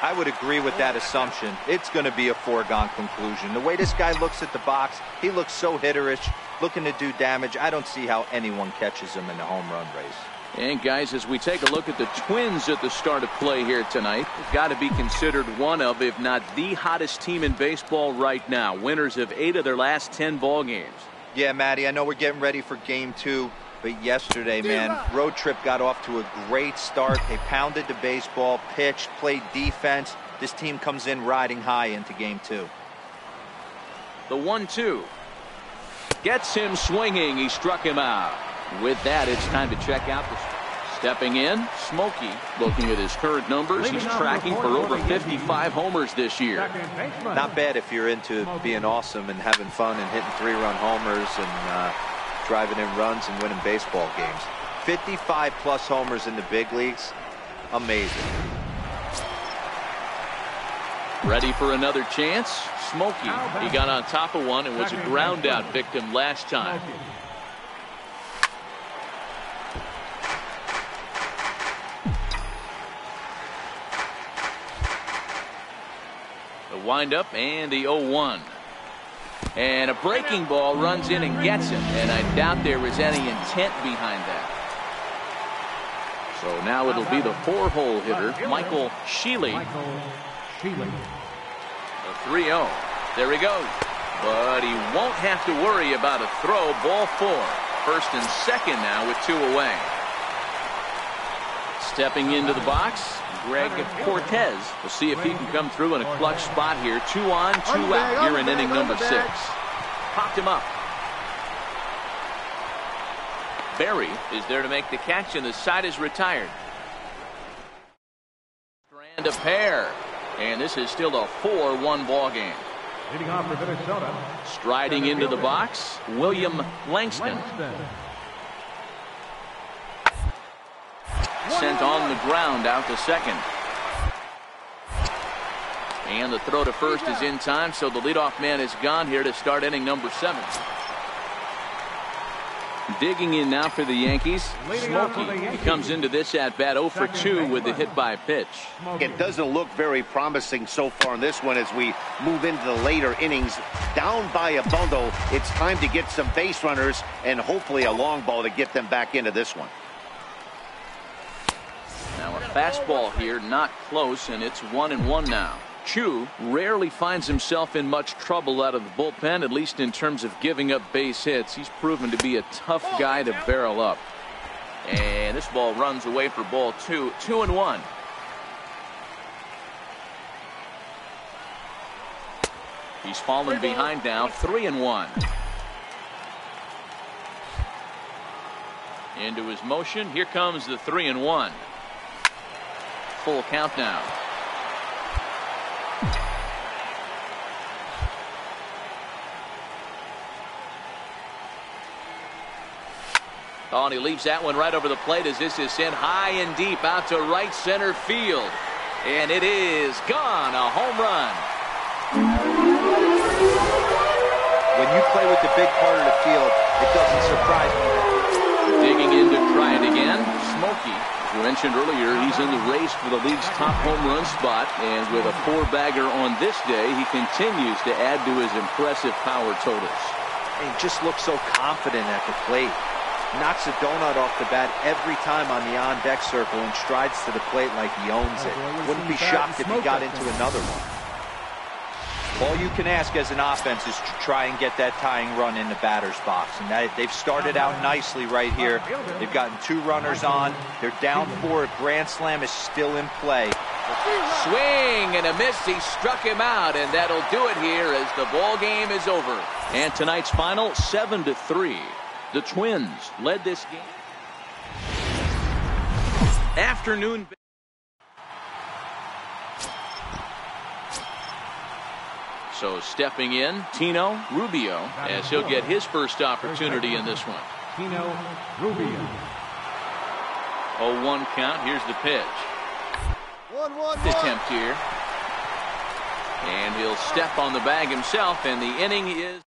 I would agree with that assumption. It's going to be a foregone conclusion. The way this guy looks at the box, he looks so hitterish, looking to do damage. I don't see how anyone catches him in the home run race. And guys, as we take a look at the Twins at the start of play here tonight, they've got to be considered one of, if not the hottest team in baseball right now. Winners of 8 of their last 10 ball games. Yeah, Matty, I know we're getting ready for game 2, but yesterday, man, road trip got off to a great start. They pounded the baseball, pitched, played defense. This team comes in riding high into game 2. The 1-2. Gets him swinging. He struck him out. With that, it's time to check out the stepping in. Smokey, looking at his current numbers, he's tracking for over 55 homers this year. Not bad if you're into being awesome and having fun and hitting 3-run homers and driving in runs and winning baseball games. 55-plus homers in the big leagues. Amazing. Ready for another chance? Smokey, he got on top of one and was a ground out victim last time. The windup and the 0-1. And a breaking ball runs in and gets him, and I doubt there was any intent behind that. So now it'll be the 4-hole hitter, Michael Shealy. The 3-0. There he goes. But he won't have to worry about a throw. Ball 4. First and second now with 2 away. Stepping into the box, Greg Cortez. We'll see if he can come through in a clutch spot here. 2 on, 2 out here in inning number 6. Popped him up. Barry is there to make the catch, and the side is retired. Strand a pair. And this is still a 4-1 ball game. Leading off for Minnesota. Striding into the box, William Langston. Sent on the ground out to second. And the throw to first is in time, so the leadoff man is gone here to start inning number 7. Digging in now for the Yankees, Smokey. He comes into this at bat 0 for 2 with the hit by pitch. It doesn't look very promising so far in this one as we move into the later innings. Down by a bundle, it's time to get some base runners and hopefully a long ball to get them back into this one. Now a fastball here, not close, and it's 1-1 now. Chu rarely finds himself in much trouble out of the bullpen, at least in terms of giving up base hits. He's proven to be a tough guy to barrel up. And this ball runs away for ball 2. 2-1. He's fallen behind now. 3-1. Into his motion. Here comes the 3-1. Full count now. Oh, and he leaves that one right over the plate as this is sent high and deep out to right center field. And it is gone. A home run. When you play with the big part of the field, it doesn't surprise me. Digging in to try it again. Smokey, as we mentioned earlier, he's in the race for the league's top home run spot. And with a 4-bagger on this day, he continues to add to his impressive power totals. He just looks so confident at the plate. Knocks a donut off the bat every time on the on-deck circle and strides to the plate like he owns it. Wouldn't be shocked if he got into another one. All you can ask as an offense is to try and get that tying run in the batter's box. And they've started out nicely right here. They've gotten 2 runners on. They're down 4. A grand slam is still in play. Swing and a miss. He struck him out, and that'll do it here as the ball game is over. And tonight's final, 7-3. The Twins led this game. Afternoon. So stepping in, Tino Rubio, as he'll get his first opportunity in this one. Tino Rubio. 0-1 count. Here's the pitch. 1-1 attempt here. And he'll step on the bag himself, and the inning is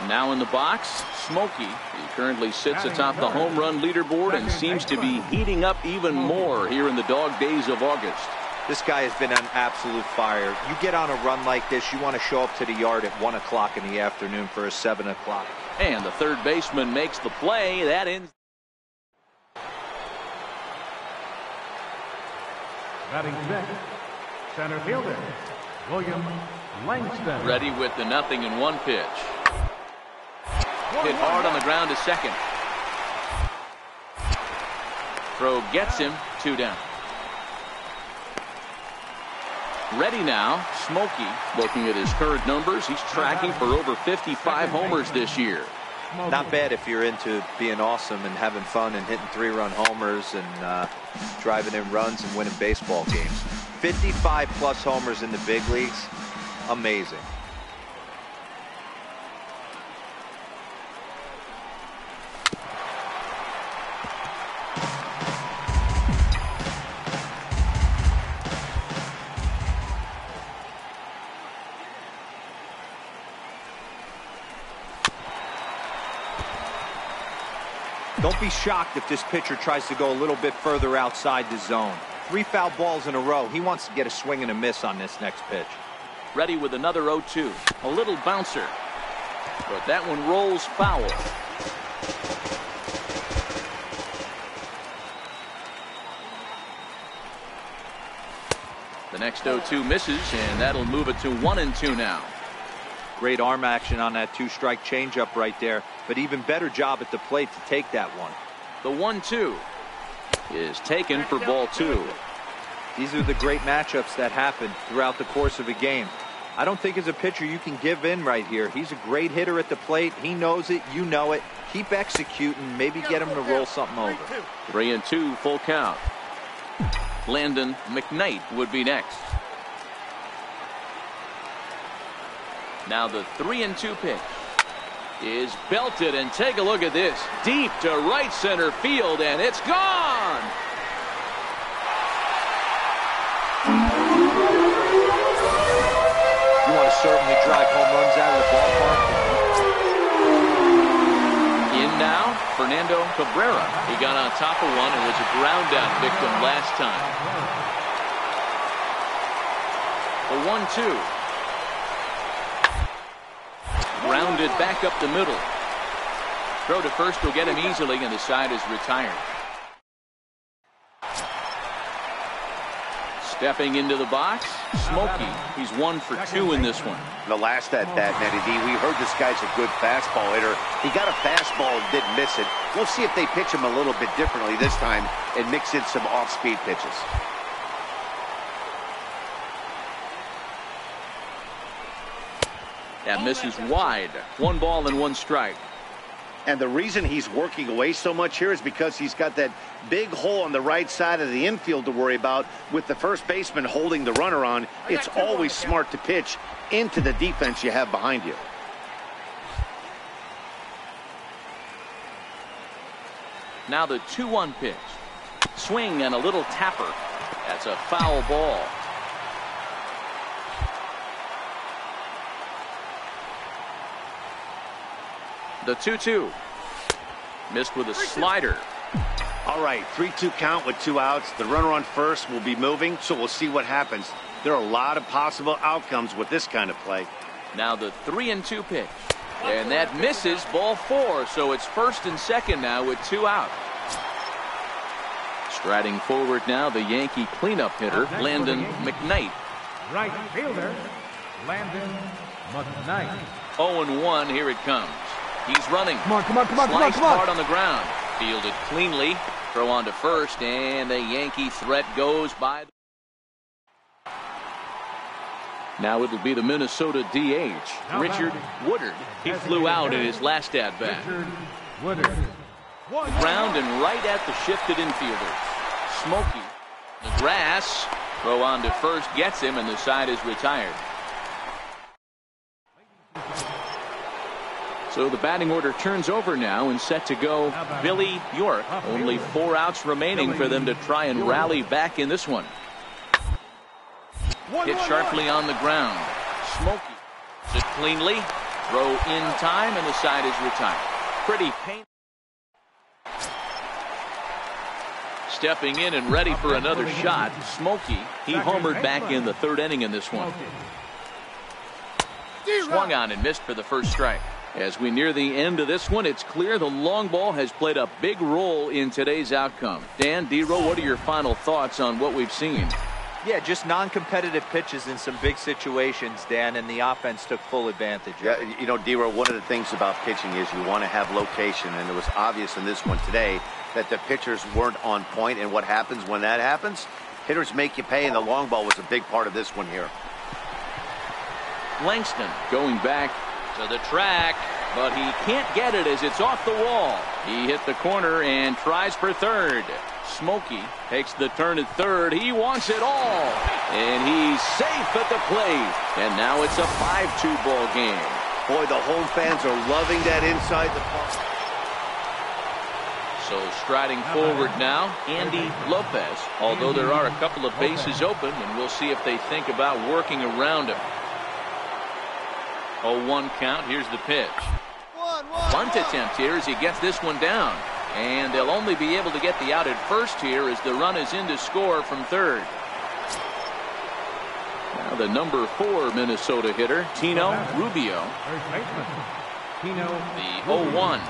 now in the box. Smokey, he currently sits atop the home run leaderboard and seems to be heating up even more here in the dog days of August. This guy has been on absolute fire. You get on a run like this, you want to show up to the yard at 1 o'clock in the afternoon for a 7 o'clock. And the third baseman makes the play. That ends. Batting sixth, center fielder, William Langston. Ready with the 0-1 pitch. Hit hard on the ground to second. Throw gets him, 2 down. Ready now, Smokey. Looking at his current numbers, he's tracking for over 55 homers this year. Not bad if you're into being awesome and having fun and hitting 3-run homers and driving in runs and winning baseball games. 55-plus homers in the big leagues. Amazing. Don't be shocked if this pitcher tries to go a little bit further outside the zone. 3 foul balls in a row. He wants to get a swing and a miss on this next pitch. Ready with another 0-2. A little bouncer. But that one rolls foul. The next 0-2 misses, and that'll move it to 1-2 now. Great arm action on that 2-strike changeup right there, but even better job at the plate to take that one. The 1-2 is taken for ball 2. These are the great matchups that happen throughout the course of a game. I don't think as a pitcher you can give in right here. He's a great hitter at the plate. He knows it. You know it. Keep executing. Maybe get him to roll something over. 3-2 full count. Landon McKnight would be next. Now the 3-2 pitch is belted, and take a look at this. Deep to right center field, and it's gone. You want to certainly drive home runs out of the ballpark. In now, Fernando Cabrera. He got on top of one and was a ground out victim last time. The 1-2. Grounded back up the middle. Throw to first will get him easily, and the side is retired. Stepping into the box, Smokey. He's 1 for 2 in this one. The last at bat, Matty D, we heard this guy's a good fastball hitter. He got a fastball and didn't miss it. We'll see if they pitch him a little bit differently this time and mix in some off-speed pitches. That misses wide. 1 ball and 1 strike. And the reason he's working away so much here is because he's got that big hole on the right side of the infield to worry about with the first baseman holding the runner on. It's always smart to pitch into the defense you have behind you. Now the 2-1 pitch. Swing and a little tapper. That's a foul ball. The 2-2. Missed with a slider. All right, 3-2 count with 2 outs. The runner on first will be moving, so we'll see what happens. There are a lot of possible outcomes with this kind of play. Now the 3-2 pitch. And that misses, ball 4. So it's first and second now with 2 outs. Striding forward now, the Yankee cleanup hitter, Landon McKnight. Right fielder, Landon McKnight. 0-1, here it comes. He's running. Come on, come on, come on, come on, Sliced come on. hard on the ground. Fielded cleanly. Throw on to first, and the Yankee threat goes by. Now it'll be the Minnesota DH, Richard Woodard. He flew out in his last at-bat. Ground and right at the shifted infielders. Smokey. The grass. Throw on to first gets him, and the side is retired. So the batting order turns over now and set to go Billy York. Only 4 outs remaining for them to try and rally back in this one. Hit sharply on the ground. Smokey does it cleanly. Throw in time, and the side is retired. Pretty painful. Stepping in and ready for another shot, Smokey. He homered back in the third inning in this one. Swung on and missed for the first strike. As we near the end of this one, it's clear the long ball has played a big role in today's outcome. Dan, D-Row, what are your final thoughts on what we've seen? Yeah, just non-competitive pitches in some big situations, Dan, and the offense took full advantage. Yeah, you know, D-Row, one of the things about pitching is you want to have location, and it was obvious in this one today that the pitchers weren't on point, and what happens when that happens? Hitters make you pay, and the long ball was a big part of this one here. Langston going back to the track, but he can't get it as it's off the wall. He hit the corner and tries for third. Smokey takes the turn at third. He wants it all, and he's safe at the plate. And now it's a 5-2 ball game. Boy, the home fans are loving that inside the park. So striding forward now, Andy Lopez. Although there are a couple of bases open, and we'll see if they think about working around him. 0-1 count. Here's the pitch. Bunt attempt here as he gets this one down. And they'll only be able to get the out at first here as the run is in to score from third. Now the number 4 Minnesota hitter, Tino Rubio. The 0-1.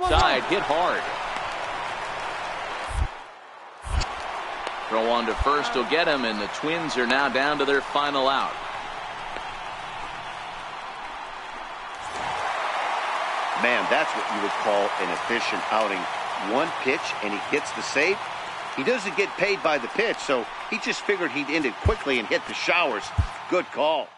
Side hit hard. Throw on to first will get him, and the Twins are now down to their final out. Man, that's what you would call an efficient outing. One pitch, and he gets the save. He doesn't get paid by the pitch, so he just figured he'd end it quickly and hit the showers. Good call.